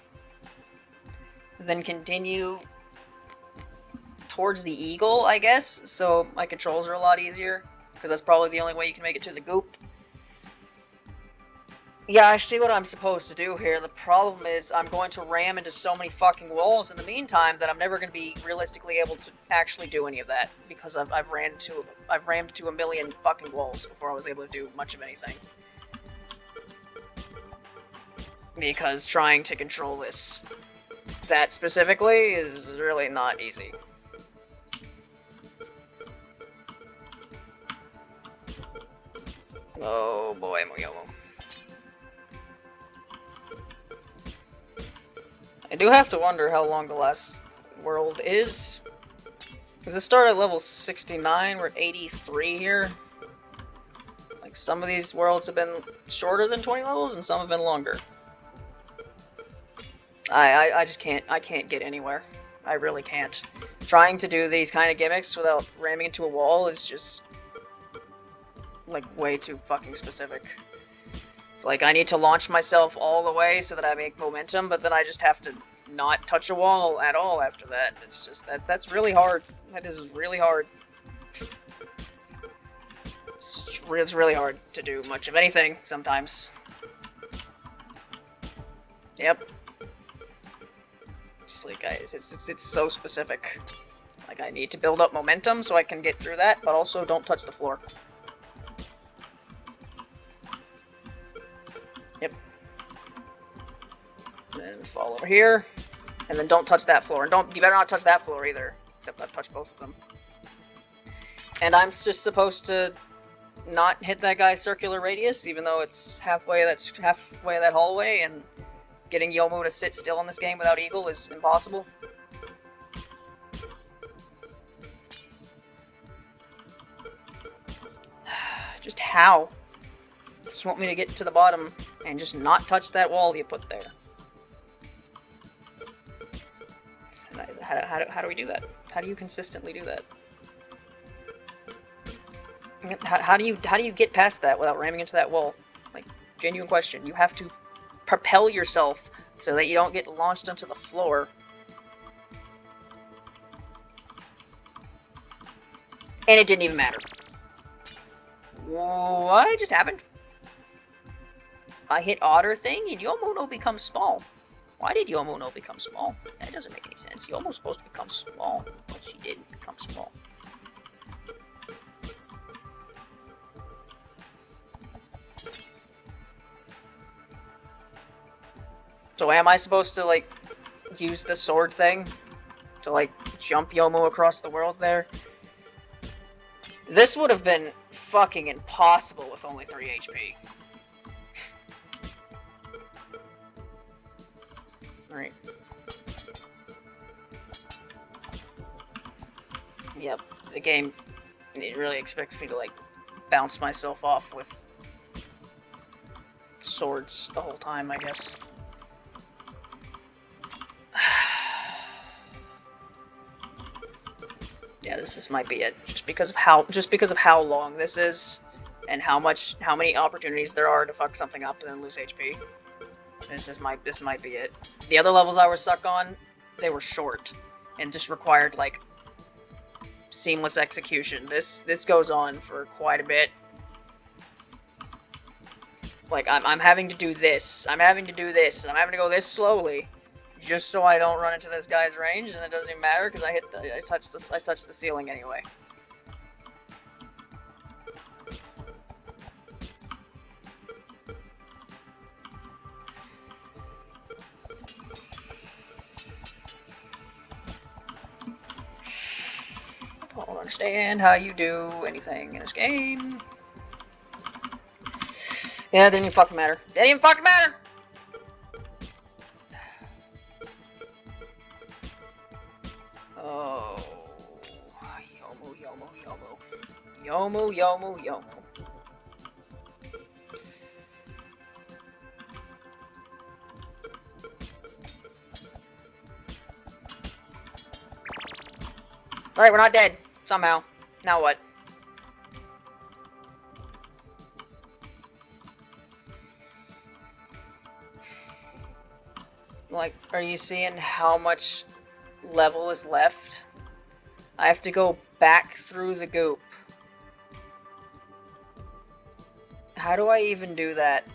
then continue towards the eagle, I guess, so my controls are a lot easier, because that's probably the only way you can make it to the goop. Yeah, I see what I'm supposed to do here. The problem is I'm going to ram into so many fucking walls in the meantime that I'm never going to be realistically able to actually do any of that, because I've rammed into a million fucking walls before I was able to do much of anything. Because trying to control that specifically is really not easy. Oh boy, Youmu. I do have to wonder how long the last world is. Because it started at level 69, we're at 83 here. Like, some of these worlds have been shorter than 20 levels, and some have been longer. I just can't get anywhere. I really can't. Trying to do these kind of gimmicks without ramming into a wall is just like way too fucking specific. It's like I need to launch myself all the way so that I make momentum, but then I just have to not touch a wall at all after that. It's just that's really hard. That is really hard. It's really hard to do much of anything sometimes. Yep. It's like it's so specific. Like I need to build up momentum so I can get through that, but also don't touch the floor. Yep. Then fall over here, and then don't touch that floor. And you better not touch that floor either. Except I've touched both of them. And I'm just supposed to not hit that guy's circular radius, even though it's halfway that hallway, and getting Youmu to sit still in this game without Eagle is impossible. Just how? Just want me to get to the bottom and just not touch that wall you put there. How do we do that? How do you consistently do that? How do you get past that without ramming into that wall? Like, Genuine question. You have to propel yourself so that you don't get launched onto the floor. And it didn't even matter. What just happened? I hit otter thing and Youmu becomes small. Why did Youmu become small? That doesn't make any sense. Youmu's supposed to become small, but she didn't become small. So am I supposed to, like, use the sword thing to, like, jump Youmu across the world there? This would have been fucking impossible with only 3 HP. Alright. Yep, the game, it really expects me to, like, bounce myself off with swords the whole time, I guess. Yeah, this might be it. Just because of how long this is, and how many opportunities there are to fuck something up and then lose HP. This might be it. The other levels I was stuck on, they were short, and just required, like, seamless execution. This goes on for quite a bit. Like, I'm having to do this. I'm having to do this. I'm having to go this slowly, just so I don't run into this guy's range, and it doesn't even matter because I touched the ceiling anyway. I don't understand how you do anything in this game. Yeah, it didn't even fucking matter. Didn't even fucking matter! Oh. Youmu. Alright, we're not dead. Somehow. Now what? Like, are you seeing how much level is left? I have to go back through the goop. How do I even do that?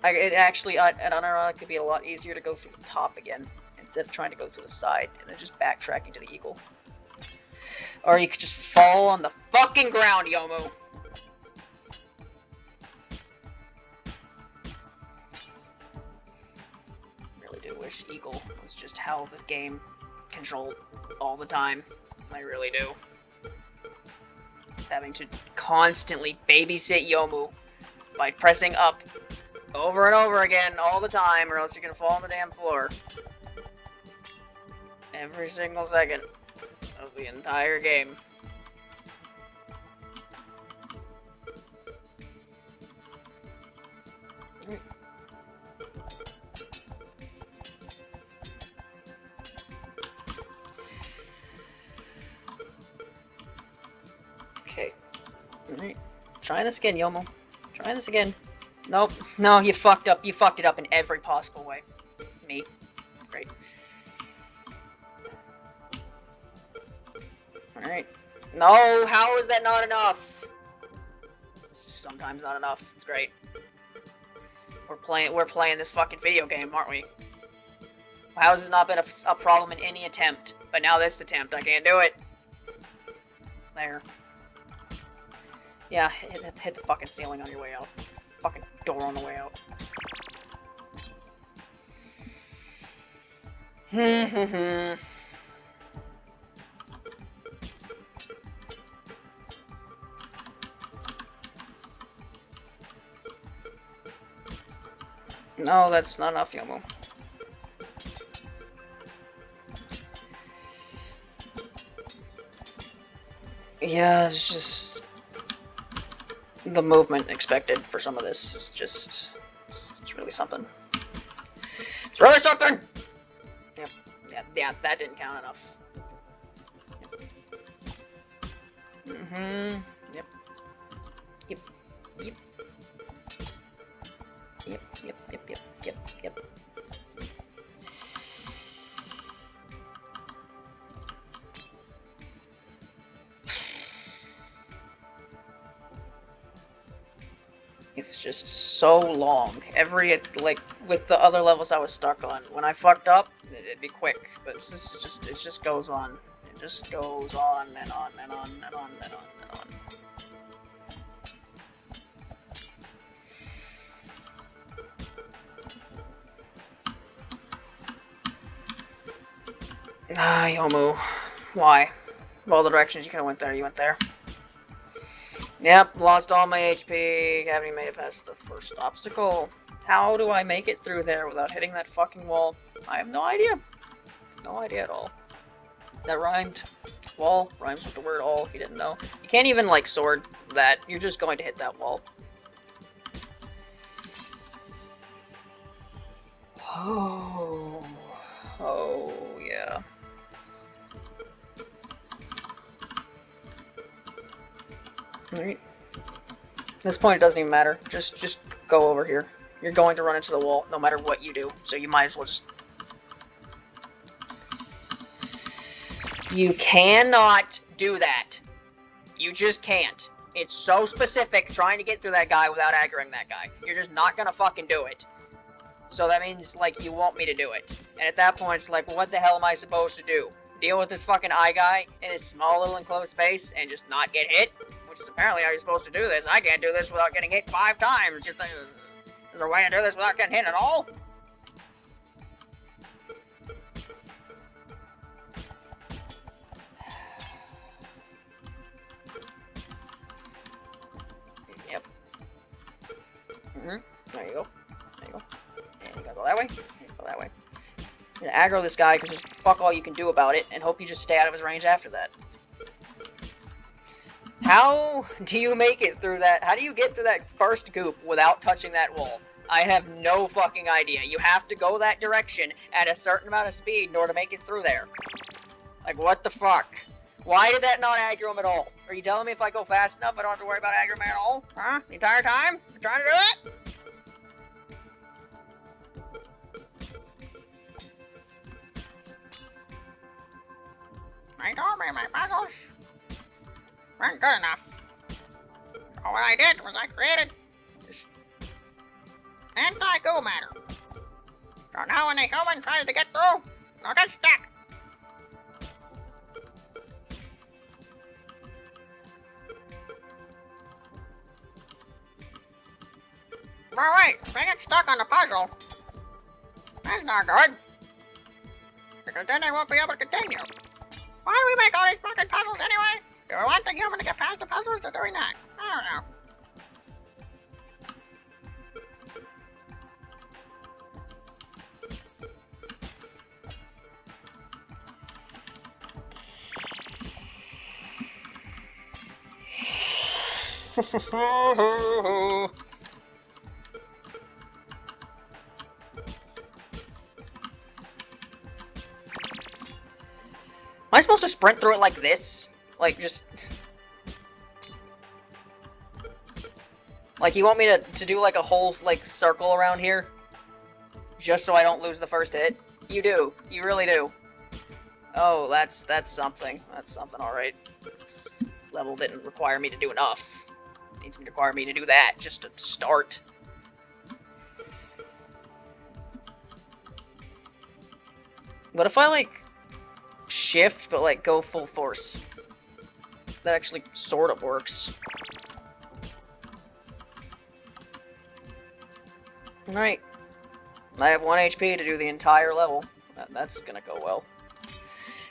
It actually, unironically, could be a lot easier to go through the top again, instead of trying to go through the side, and then just backtracking to the eagle. Or you could just fall on the fucking ground, Youmu! Really do wish eagle was just how the game controlled all the time. I really do. Just having to constantly babysit Youmu by pressing up over and over again all the time, or else you're gonna fall on the damn floor. Every single second of the entire game. Okay. Alright. Try this again, Youmu. Try this again. Nope. No, you fucked up. You fucked it up in every possible way. Me. Great. Alright. No, how is that not enough? Sometimes not enough. It's great. We're playing this fucking video game, aren't we? How has this not been a problem in any attempt? But now this attempt, I can't do it. There. Yeah, hit the fucking ceiling on your way out. Fucking door on the way out. No, that's not enough, Youmu. Yeah, it's just the movement expected for some of this is just it's really something. It's really something. Yep. Yeah, that didn't count enough. Yep. Yep. It's just so long. Like, with the other levels I was stuck on, when I fucked up, it'd be quick. But this is just, it just goes on. It just goes on and on and on and on and on and on. Ah, Youmu. Why? Of all the directions you could've went there, you went there. Yep, lost all my HP, haven't even made it past the first obstacle. How do I make it through there without hitting that fucking wall? I have no idea. No idea at all. That rhymed. Wall rhymes with the word all, if you didn't know. You can't even, like, sword that. You're just going to hit that wall. Oh. Oh, yeah. Alright. At this point, it doesn't even matter. Just go over here. You're going to run into the wall, no matter what you do. So you might as well just... You cannot do that. You just can't. It's so specific trying to get through that guy without aggroing that guy. You're just not gonna fucking do it. So that means, like, you want me to do it. And at that point, it's like, well, what the hell am I supposed to do? Deal with this fucking eye guy in his small little enclosed space and just not get hit? Which is apparently how you're supposed to do this. I can't do this without getting hit 5 times. Is there a way to do this without getting hit at all? Yep. There you go. There you go. And you gotta go that way. You go that way. You're gonna aggro this guy because there's fuck all you can do about it, and hope you just stay out of his range after that. How do you make it through that? How do you get through that first goop without touching that wall? I have no fucking idea. You have to go that direction at a certain amount of speed in order to make it through there. Like, what the fuck? Why did that not aggro him at all? Are you telling me if I go fast enough, I don't have to worry about aggroing him at all? Huh? The entire time? You trying to do it? I told me my puzzles weren't good enough. So what I did was I created this anti-goo matter. So now when a human tries to get through, they'll get stuck. But wait, if they get stuck on the puzzle, that's not good. Because then they won't be able to continue. Why do we make all these fucking puzzles anyway? Do we want the human to get past the puzzles or do we not? I don't know. Am I supposed to sprint through it like this? Like, just... Like, you want me to do, like, a whole, like, circle around here? Just so I don't lose the first hit? You do. You really do. Oh, that's something. That's something, alright. This level didn't require me to do enough. It needs to require me to do that, just to start. What if I, like... shift, but like go full force? That actually sort of works. Alright. I have 1 HP to do the entire level. That's gonna go well.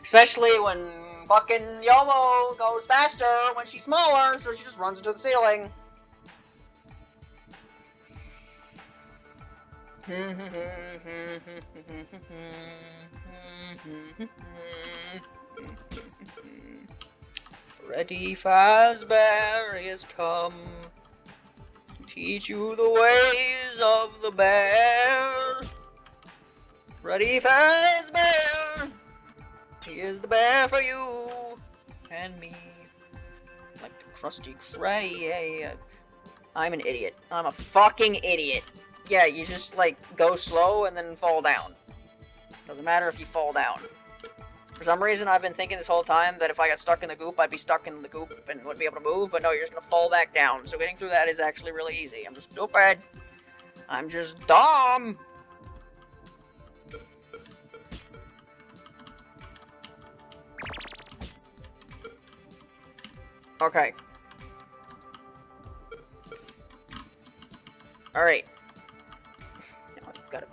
Especially when fucking Youmu goes faster when she's smaller, so she just runs into the ceiling. Freddy Fazbear is come to teach you the ways of the bear. Freddy Fazbear, he is the bear for you and me. Like the Krusty Krab. I'm an idiot. I'm a fucking idiot. Yeah, you just, like, go slow and then fall down. Doesn't matter if you fall down. For some reason, I've been thinking this whole time that if I got stuck in the goop, I'd be stuck in the goop and wouldn't be able to move, but no, you're just gonna fall back down. So getting through that is actually really easy. I'm just stupid. I'm just dumb. Okay. Alright. Now I've got to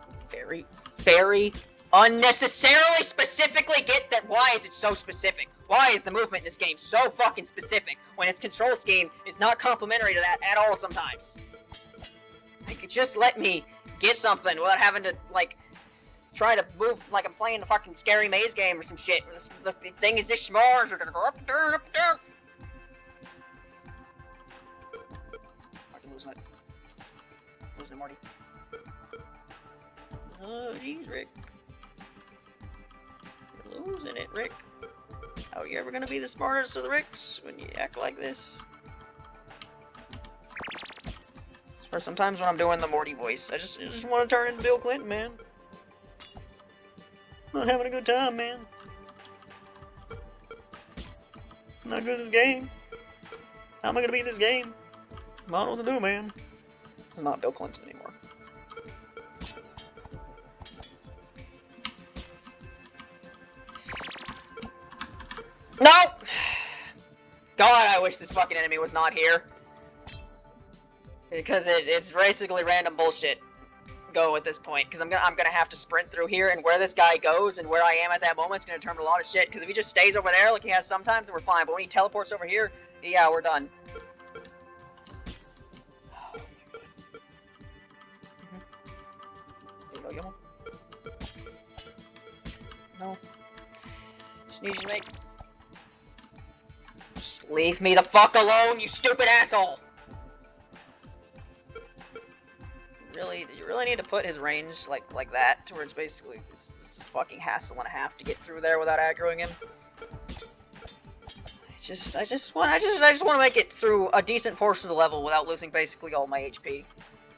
very unnecessarily specifically get that. Why is it so specific? Why is the movement in this game so fucking specific when its control scheme is not complementary to that at all sometimes? Like, just let me get something without having to, like, try to move like I'm playing the fucking scary maze game or some shit. The thing is this small, you're gonna go up and down, up and down. Fucking losing it. Losing it, Morty. Oh, jeez, Rick. You're losing it, Rick. How are you ever gonna be the smartest of the Ricks when you act like this? Or sometimes when I'm doing the Morty voice, I just want to turn into Bill Clinton, man. Not having a good time, man. I'm not good at this game. How am I gonna beat this game? I don't know what to do, man. I'm not Bill Clinton anymore. No! God, I wish this fucking enemy was not here. Because it's basically random bullshit go at this point. Because I'm gonna have to sprint through here, and where this guy goes and where I am at that moment is gonna determine a lot of shit. Because if he just stays over there like he has sometimes, then we're fine. But when he teleports over here, yeah, we're done. Oh my god. There you go, Youmu. No. Just need you to make. Just leave me the fuck alone, you stupid asshole! You really need to put his range like that, to where it's basically it's a fucking hassle and a half to get through there without aggroing him. I just want to make it through a decent portion of the level without losing basically all my HP.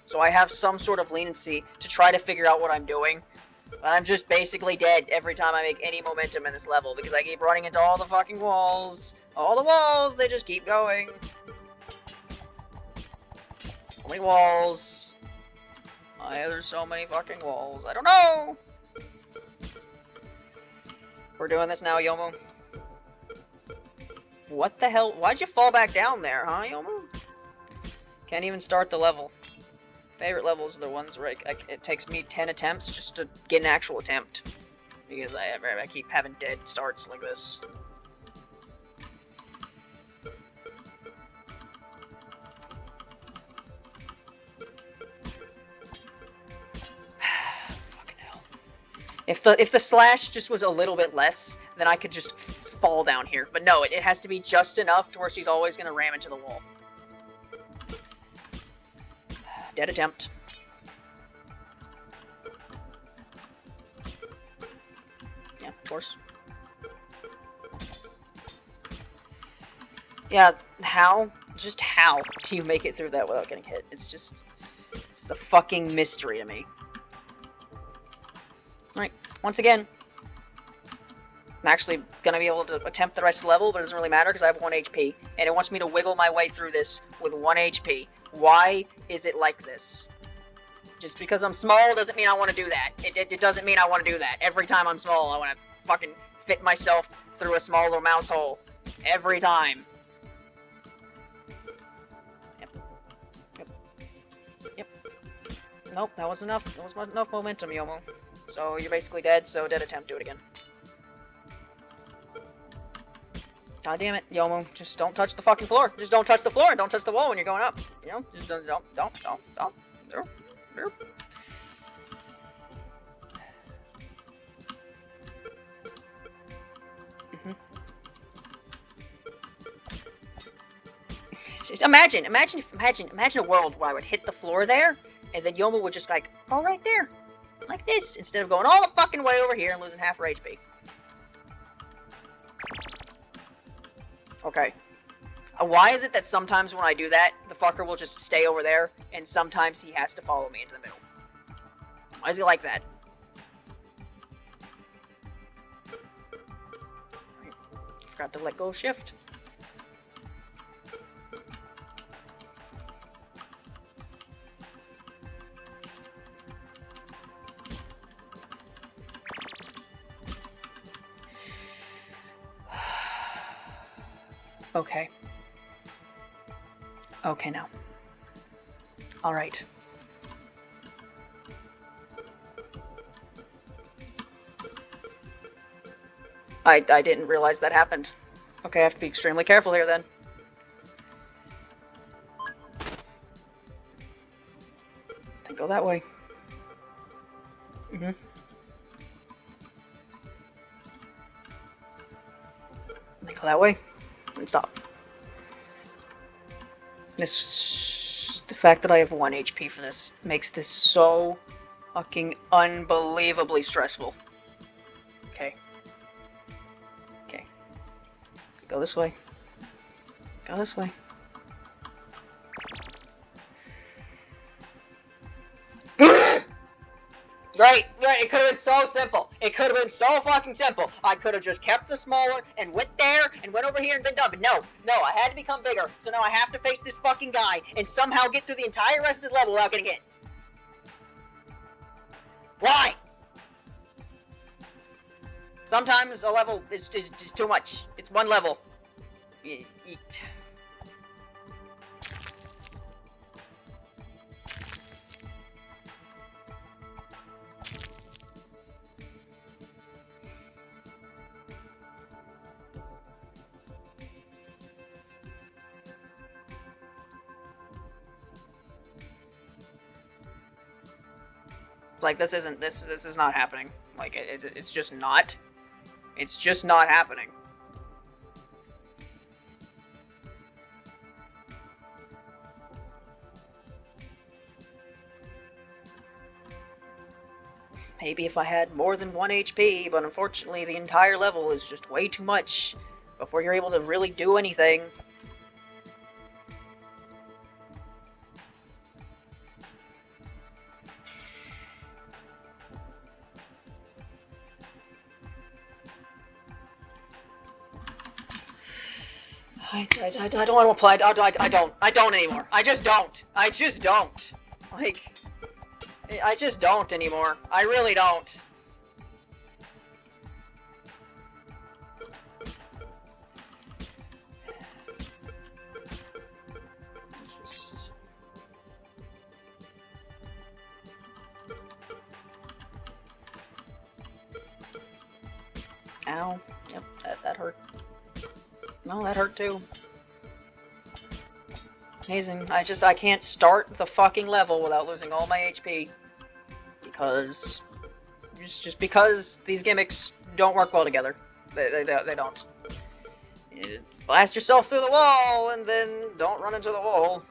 So I have some sort of leniency to try to figure out what I'm doing. But I'm just basically dead every time I make any momentum in this level because I keep running into all the fucking walls. All the walls, they just keep going. So many walls. Why there's so many fucking walls? I don't know! We're doing this now, Youmu. What the hell? Why'd you fall back down there, huh, Youmu? Can't even start the level. Favorite levels are the ones where it takes me 10 attempts just to get an actual attempt. Because I keep having dead starts like this. If the slash just was a little bit less, then I could just fall down here. But no, it has to be just enough to where she's always going to ram into the wall. Dead attempt. Yeah, of course. Yeah, how? Just how do you make it through that without getting hit? It's just a fucking mystery to me. Alright, once again, I'm actually going to be able to attempt the rest of the level, but it doesn't really matter because I have 1 HP, and it wants me to wiggle my way through this with 1 HP. Why is it like this? Just because I'm small doesn't mean I want to do that. It doesn't mean I want to do that. Every time I'm small, I want to fucking fit myself through a small little mouse hole. Every time. Yep. Nope, that was enough. That was enough momentum, Youmu. So you're basically dead, so dead attempt, do it again. God damn it, Youmu, just don't touch the fucking floor. Just don't touch the floor and don't touch the wall when you're going up. You know, just don't. Nope. Just imagine a world where I would hit the floor there, and then Youmu would just like go right there. Like this, instead of going all the fucking way over here and losing half her HP. Okay. Why is it that sometimes when I do that, the fucker will just stay over there, and sometimes he has to follow me into the middle? Why is he like that? Forgot to let go of shift. Okay. Okay now. Alright. I didn't realize that happened. Okay, I have to be extremely careful here then. Then go that way. Mm-hmm. Then go that way. And stop. The fact that I have 1 HP for this makes this so fucking unbelievably stressful. Okay. Okay. Go this way. Go this way. Right, it could have been so simple. It could have been so fucking simple. I could have just kept the smaller and went there and went over here and been done. But no, I had to become bigger. So now I have to face this fucking guy and somehow get through the entire rest of this level without getting hit. Why? Sometimes a level is just too much. It's one level. Like, this is not happening. Like, it's just not. It's just not happening. Maybe if I had more than 1 HP, but unfortunately the entire level is just way too much before you're able to really do anything. I don't want to apply. I don't anymore. I just don't. Like, I just don't anymore. I really don't. Ow. Yep, that hurt. No, that hurt too. Amazing. I can't start the fucking level without losing all my HP. Because... Just because these gimmicks don't work well together. They don't. You blast yourself through the wall, and then don't run into the wall.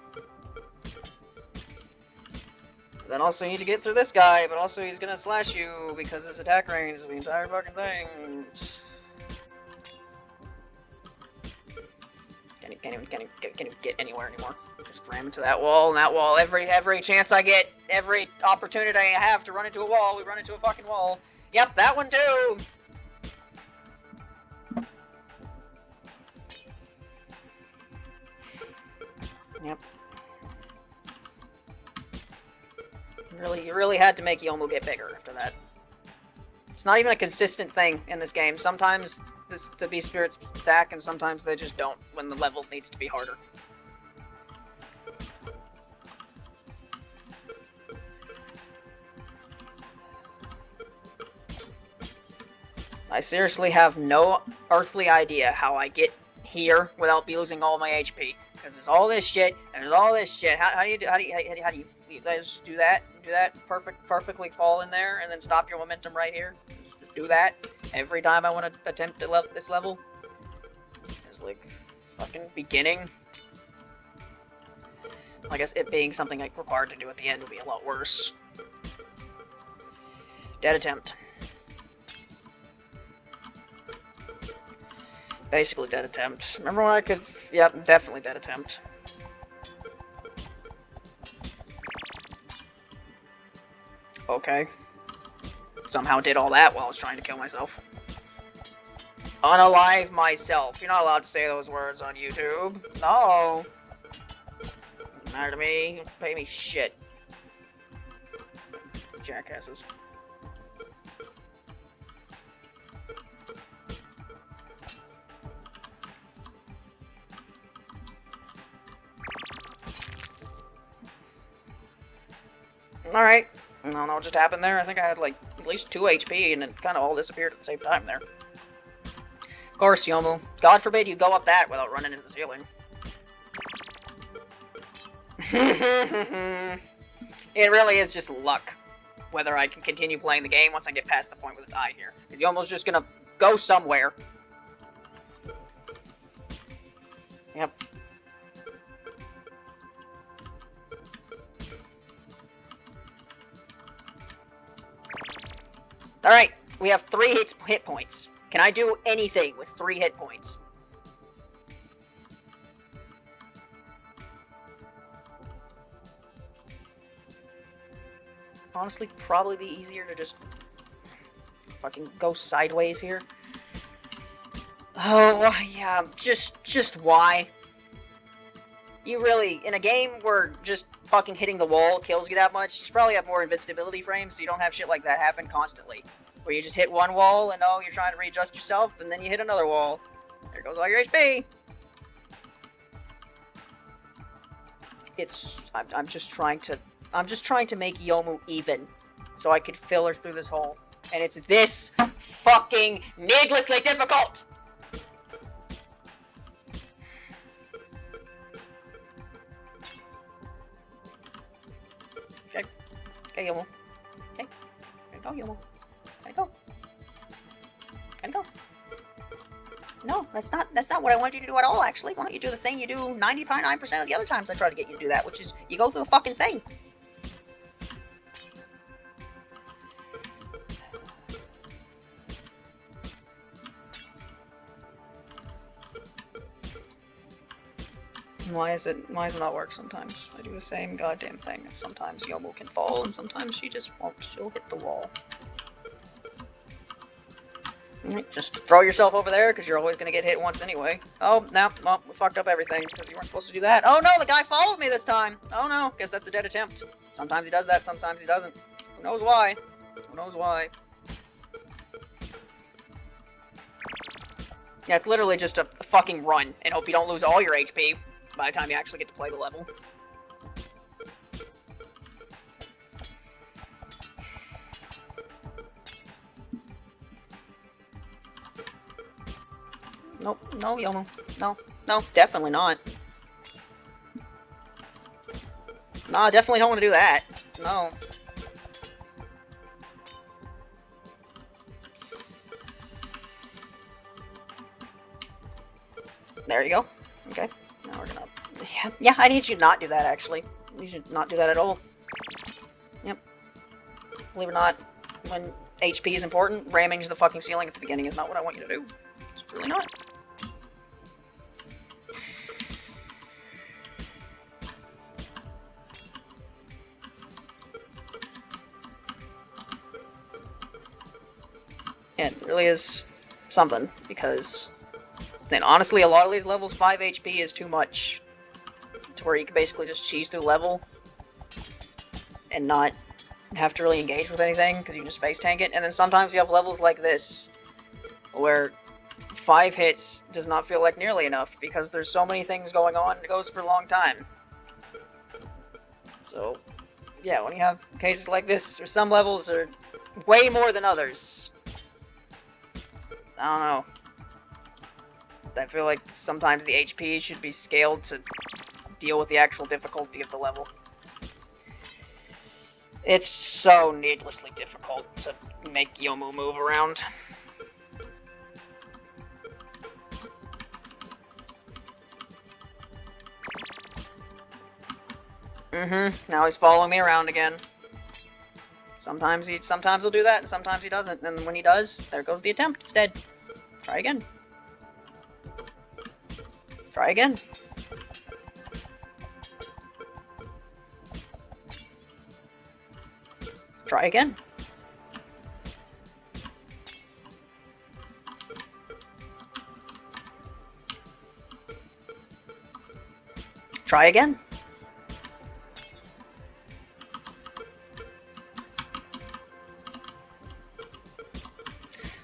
Then also you need to get through this guy, but also he's gonna slash you because his attack range is the entire fucking thing. Can't even get anywhere anymore. Just ram into that wall, and that wall. Every chance I get, every opportunity I have to run into a wall, we run into a fucking wall. Yep, that one too! Yep. You really had to make Youmu get bigger after that. It's not even a consistent thing in this game. Sometimes the Beast Spirits stack, and sometimes they just don't when the level needs to be harder. I seriously have no earthly idea how I get here without losing all my HP. Because there's all this shit, and there's all this shit. How do you guys do that? Perfectly fall in there, and then stop your momentum right here? Just do that every time I want to attempt to this level? It's like fucking beginning. I guess it being something like required to do at the end would be a lot worse. Dead attempt. Basically dead attempt. Remember when I could... Yep, definitely dead attempt. Okay. Somehow did all that while I was trying to kill myself. Unalive myself. You're not allowed to say those words on YouTube. No. Doesn't matter to me. You pay me shit. Jackasses. Alright. I don't know what just happened there. I think I had like at least 2 HP and it kind of all disappeared at the same time there. Of course, Youmu. God forbid you go up that without running into the ceiling. It really is just luck whether I can continue playing the game once I get past the point with this eye here. Because Yomu's just gonna go somewhere. Yep. Alright, we have 3 hit points. Can I do anything with 3 hit points? Honestly, probably be easier to just fucking go sideways here. Oh, yeah, just why? You really, in a game where just fucking hitting the wall kills you that much, you should probably have more invincibility frames so you don't have shit like that happen constantly. Where you just hit one wall and oh, you're trying to readjust yourself, and then you hit another wall. There goes all your HP! I'm just trying to make Youmu even, so I could fill her through this hole. And it's this fucking needlessly difficult! Okay. Okay, Youmu. Okay. There you go, Youmu. There you go. There you go. No, that's not what I want you to do at all, actually. Why don't you do the thing you do 99% of the other times I try to get you to do that, which is you go through the fucking thing. Why does it not work sometimes? I do the same goddamn thing, and sometimes Youmu can fall, and sometimes she just won't. She'll hit the wall. Just throw yourself over there, because you're always going to get hit once anyway. Oh, no, well, we fucked up everything, because you weren't supposed to do that. Oh no, the guy followed me this time! Oh no, guess that's a dead attempt. Sometimes he does that, sometimes he doesn't. Who knows why? Who knows why? Yeah, it's literally just a fucking run, and hope you don't lose all your HP by the time you actually get to play the level. Nope, no, Youmu. No, no, definitely not. No, I definitely don't want to do that. No. There you go. Okay. Now we're gonna... Yeah, I need you to not do that, actually. You should not do that at all. Yep. Believe it or not, when HP is important, ramming into the fucking ceiling at the beginning is not what I want you to do. It's really not. It really is something, because then honestly a lot of these levels 5 HP is too much to where you can basically just cheese through level and not have to really engage with anything because you can just face tank it. And then sometimes you have levels like this where 5 hits does not feel like nearly enough because there's so many things going on and it goes for a long time. So yeah, when you have cases like this, or some levels are way more than others. I don't know. I feel like sometimes the HP should be scaled to deal with the actual difficulty of the level. It's so needlessly difficult to make Youmu move around. Now he's following me around again. Sometimes he'll do that, and sometimes he doesn't. And when he does, there goes the attempt instead. Try again. Try again. Try again. Try again.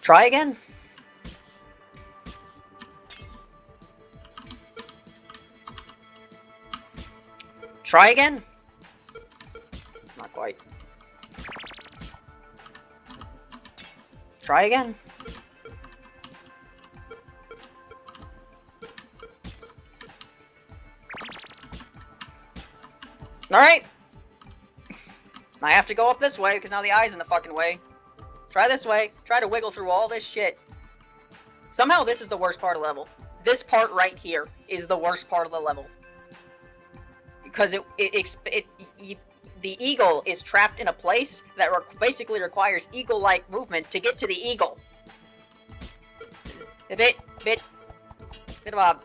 Try again. Try again. Not quite. Try again. Alright. I have to go up this way because now the eye's in the fucking way. Try this way. Try to wiggle through all this shit. Somehow this is the worst part of the level. This part right here is the worst part of the level. Because the eagle is trapped in a place that basically requires eagle-like movement to get to the eagle. Bit of a...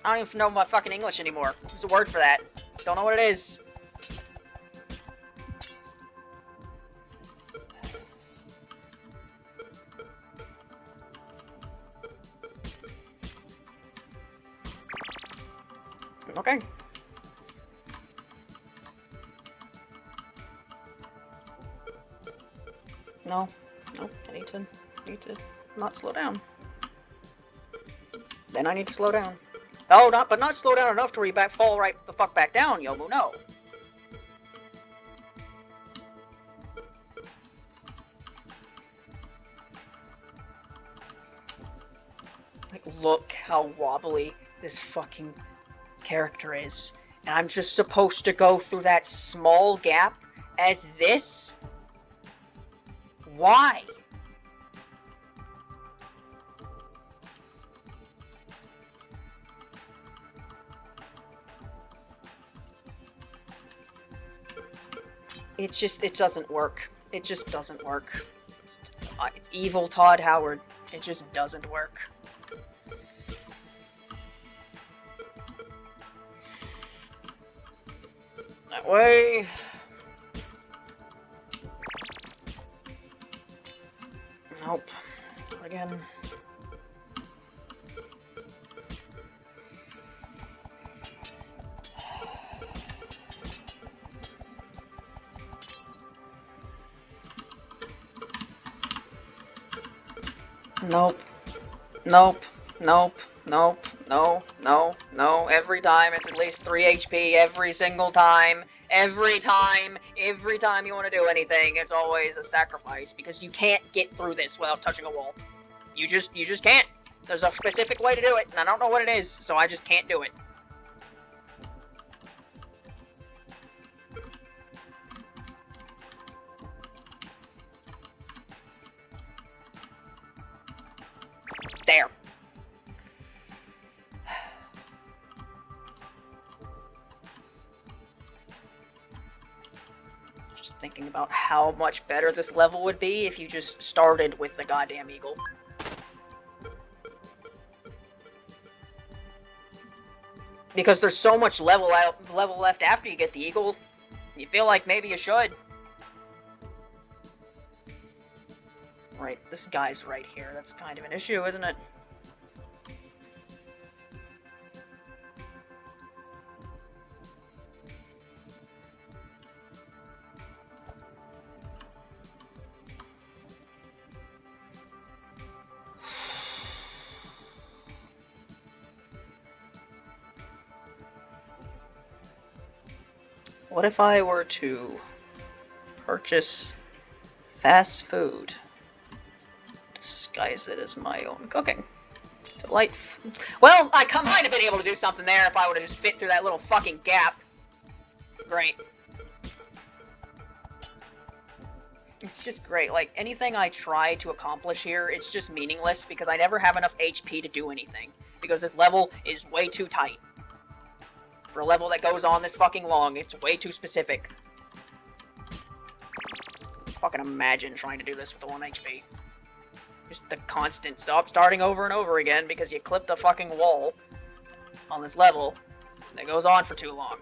I don't even know my fucking English anymore. There's a word for that. Don't know what it is. Okay. No. Nope. I need to not slow down. Then I need to slow down. Oh, but not slow down enough to where you fall right the fuck back down, Youmu, no. Like, look how wobbly this fucking character is. And I'm just supposed to go through that small gap as this? Why? It doesn't work. It just doesn't work. It's evil Todd Howard. It just doesn't work. That way. Nope. Again. Nope. Nope. Nope. Nope. No. No. No. Every time it's at least 3 HP. Every single time. Every time you want to do anything, it's always a sacrifice because you can't get through this without touching a wall. You just can't. There's a specific way to do it, and I don't know what it is, so I just can't do it. There. Just thinking about how much better this level would be if you just started with the goddamn eagle. Because there's so much level left after you get the eagle, you feel like maybe you should. Right, this guy's right here. That's kind of an issue, isn't it? What if I were to purchase fast food? Disguise it as my own cooking. Well, I might have been able to do something there if I would have just fit through that little fucking gap. Great. It's just great. Like, anything I try to accomplish here, it's just meaningless because I never have enough HP to do anything. Because this level is way too tight. For a level that goes on this fucking long, it's way too specific. Fucking imagine trying to do this with the 1 HP. Just the constant starting over and over again because you clipped a fucking wall on this level that goes on for too long.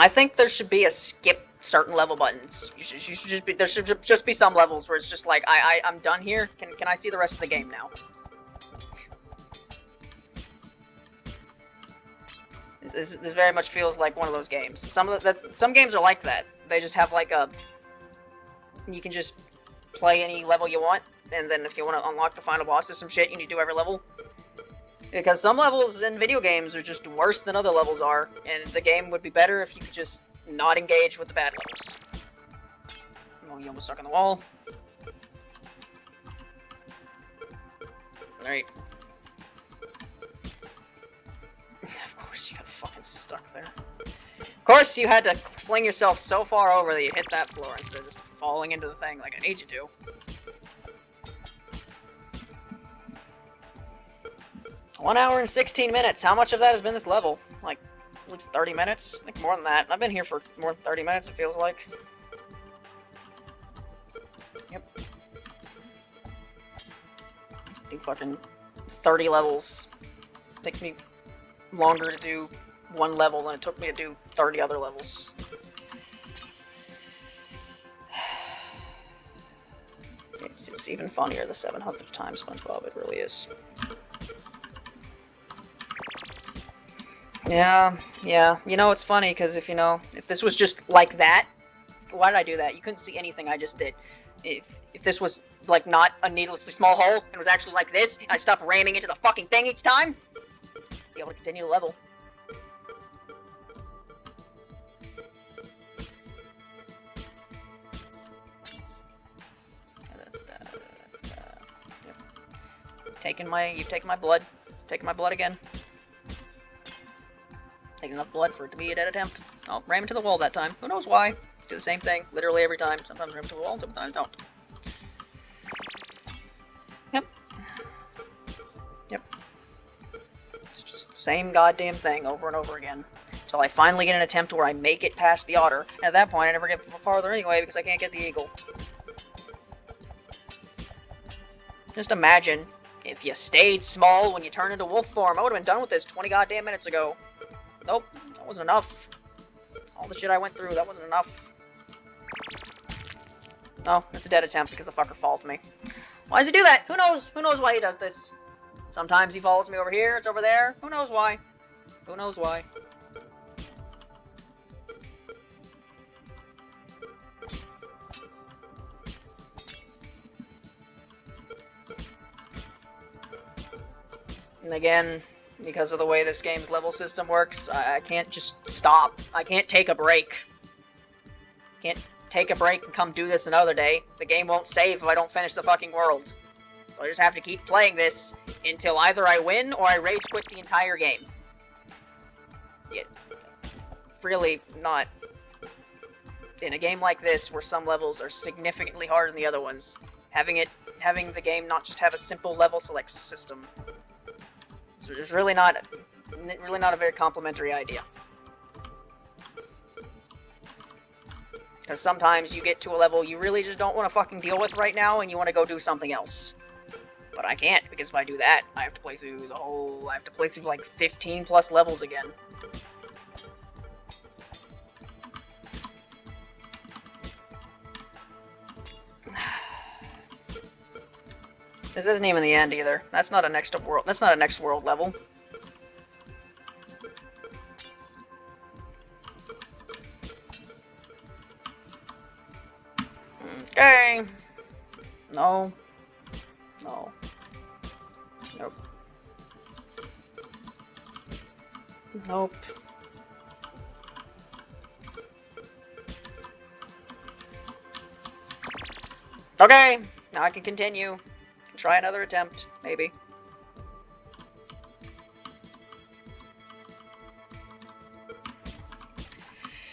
I think there should be a skip certain level buttons. You should just be, there should just be some levels where it's just like, I'm done here. Can I see the rest of the game now? This very much feels like one of those games. Some games are like that. They just have like a, you can just play any level you want, and then if you want to unlock the final boss or some shit, you need to do every level. Because some levels in video games are just worse than other levels are, and the game would be better if you could just not engage with the bad levels. Oh, you almost stuck on the wall. Alright. Of course you got fucking stuck there. Of course you had to fling yourself so far over that you hit that floor instead of just falling into the thing like I need you to. 1 hour and 16 minutes. How much of that has been this level? Like, at least 30 minutes? I think more than that. I've been here for more than 30 minutes, it feels like. Yep. I think fucking 30 levels. Takes me longer to do one level than it took me to do 30 other levels. It's even funnier the 700th time SpongeBob, it really is. Yeah. You know, it's funny, because if this was just like that, why did I do that? You couldn't see anything I just did. If this was, like, not a needlessly small hole, and was actually like this, and I stopped ramming into the fucking thing each time, be able to continue the level. You've taken my blood. Taking my blood again. Taking enough blood for it to be a dead attempt. Oh, ram into the wall that time. Who knows why? Do the same thing, literally every time. Sometimes ram into the wall, sometimes don't. Yep. It's just the same goddamn thing over and over again. Until I finally get an attempt where I make it past the otter. And at that point, I never get farther anyway because I can't get the eagle. Just imagine if you stayed small when you turned into wolf form. I would have been done with this 20 goddamn minutes ago. Nope, that wasn't enough. All the shit I went through, that wasn't enough. Oh, it's a dead attempt because the fucker followed me. Why does he do that? Who knows? Who knows why he does this? Sometimes he follows me over here, it's over there. Who knows why? Who knows why? And again, because of the way this game's level system works, I can't just stop. I can't take a break. Can't take a break and come do this another day. The game won't save if I don't finish the fucking world. So I just have to keep playing this until either I win or I rage quit the entire game. Yeah, really not. In a game like this, where some levels are significantly harder than the other ones, having the game not just have a simple level select system. It's really not a very complimentary idea. Because sometimes you get to a level you really just don't want to fucking deal with right now, and you want to go do something else. But I can't, because if I do that, I have to play through like 15 plus levels again. This isn't even the end either. That's not a next world level. Okay. No. No. Nope. Nope. Okay. Now I can continue. Try another attempt, maybe.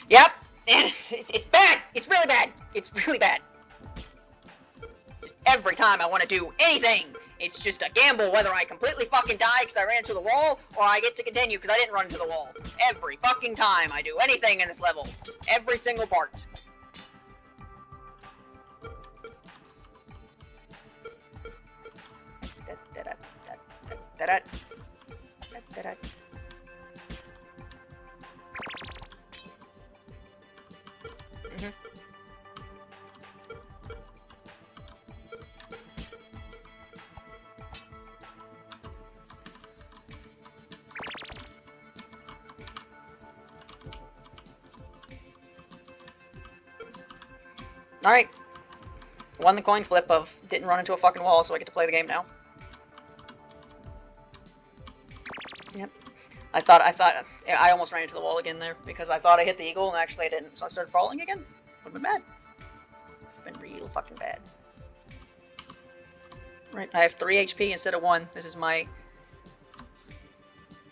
Yep, and it's bad. It's really bad. It's really bad. Just every time I want to do anything, it's just a gamble whether I completely fucking die because I ran into the wall, or I get to continue because I didn't run into the wall. Every fucking time I do anything in this level. Every single part. Alright. Won the coin flip of didn't run into a fucking wall, so I get to play the game now. Yep. I almost ran into the wall again there, because I thought I hit the eagle, and actually I didn't, so I started falling again. Would've been bad. It's been real fucking bad. Right, I have 3 HP instead of 1. This is my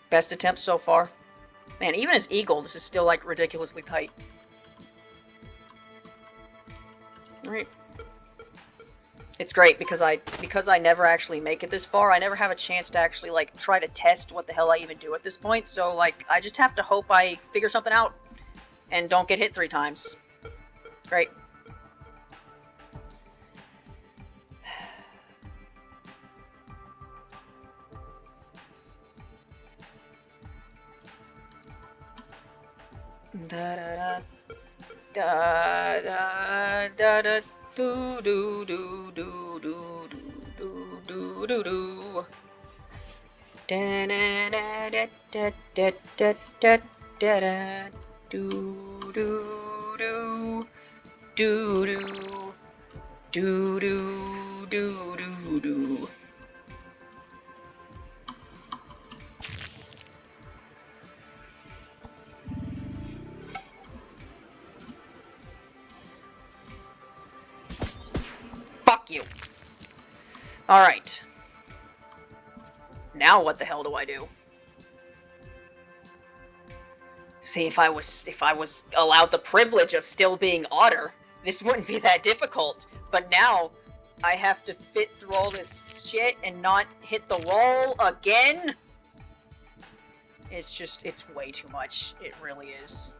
best attempt so far. Man, even as eagle, this is still, like, ridiculously tight. Alright. It's great because I never actually make it this far. I never have a chance to actually like try to test what the hell I even do at this point. So like I just have to hope I figure something out and don't get hit 3 times. Great. Da da da da da da do do do do do do do do do. Da da da da da da da da da do do do do do do do do do. Fuck you. Alright. Now what the hell do I do? See, if I was allowed the privilege of still being Otter, this wouldn't be that difficult. But now, I have to fit through all this shit and not hit the wall again? It's just, it's way too much. It really is.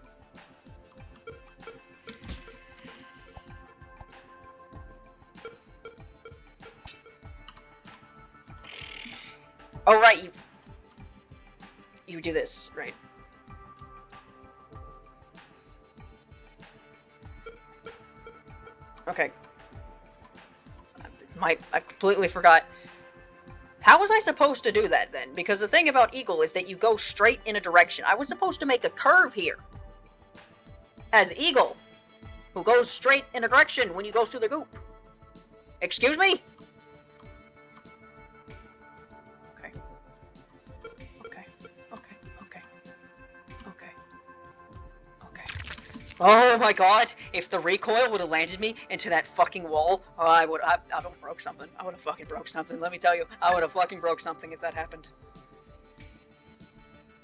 Oh, right, you do this, right. Okay. I completely forgot. How was I supposed to do that, then? Because the thing about Eagle is that you go straight in a direction. I was supposed to make a curve here. As Eagle, who goes straight in a direction when you go through the goop. Excuse me? Oh my god, if the recoil would have landed me into that fucking wall, I would have broke something. I would have fucking broke something, let me tell you. I would have fucking broke something if that happened.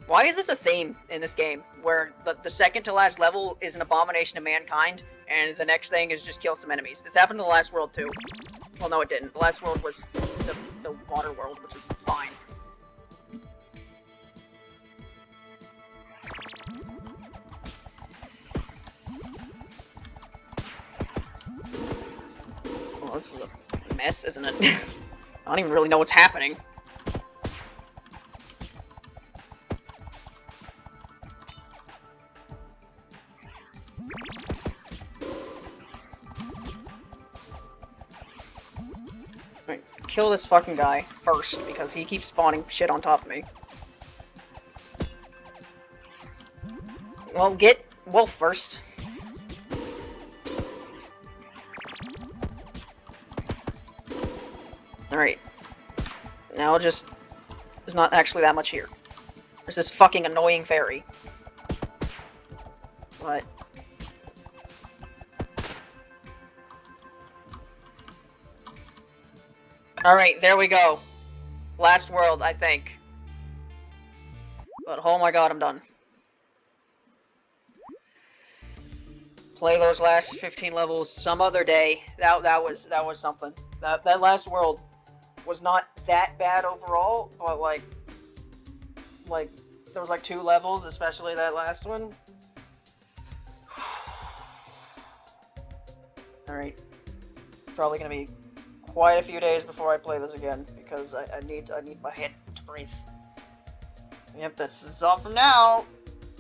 Why is this a theme in this game, where the second to last level is an abomination of mankind, and the next thing is just kill some enemies? This happened in the last world too. Well, no it didn't. The last world was the water world, which was fine. This is a mess, isn't it? I don't even really know what's happening. Alright, kill this fucking guy first, because he keeps spawning shit on top of me. Well, get Wolf first. Alright. Now just... there's not actually that much here. There's this fucking annoying fairy. What? Alright, there we go. Last world, I think. But oh my god, I'm done. Play those last 15 levels some other day. That was something. That last world was not that bad overall, but like there was like 2 levels, especially that last one. Alright. Probably gonna be quite a few days before I play this again, because I need my head to breathe. Yep, that's all from now.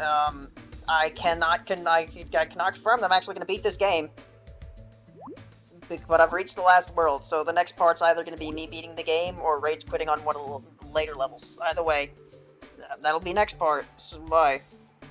I cannot confirm that I'm actually gonna beat this game. But I've reached the last world, so the next part's either going to be me beating the game or rage quitting on one of the later levels. Either way, that'll be next part. So bye.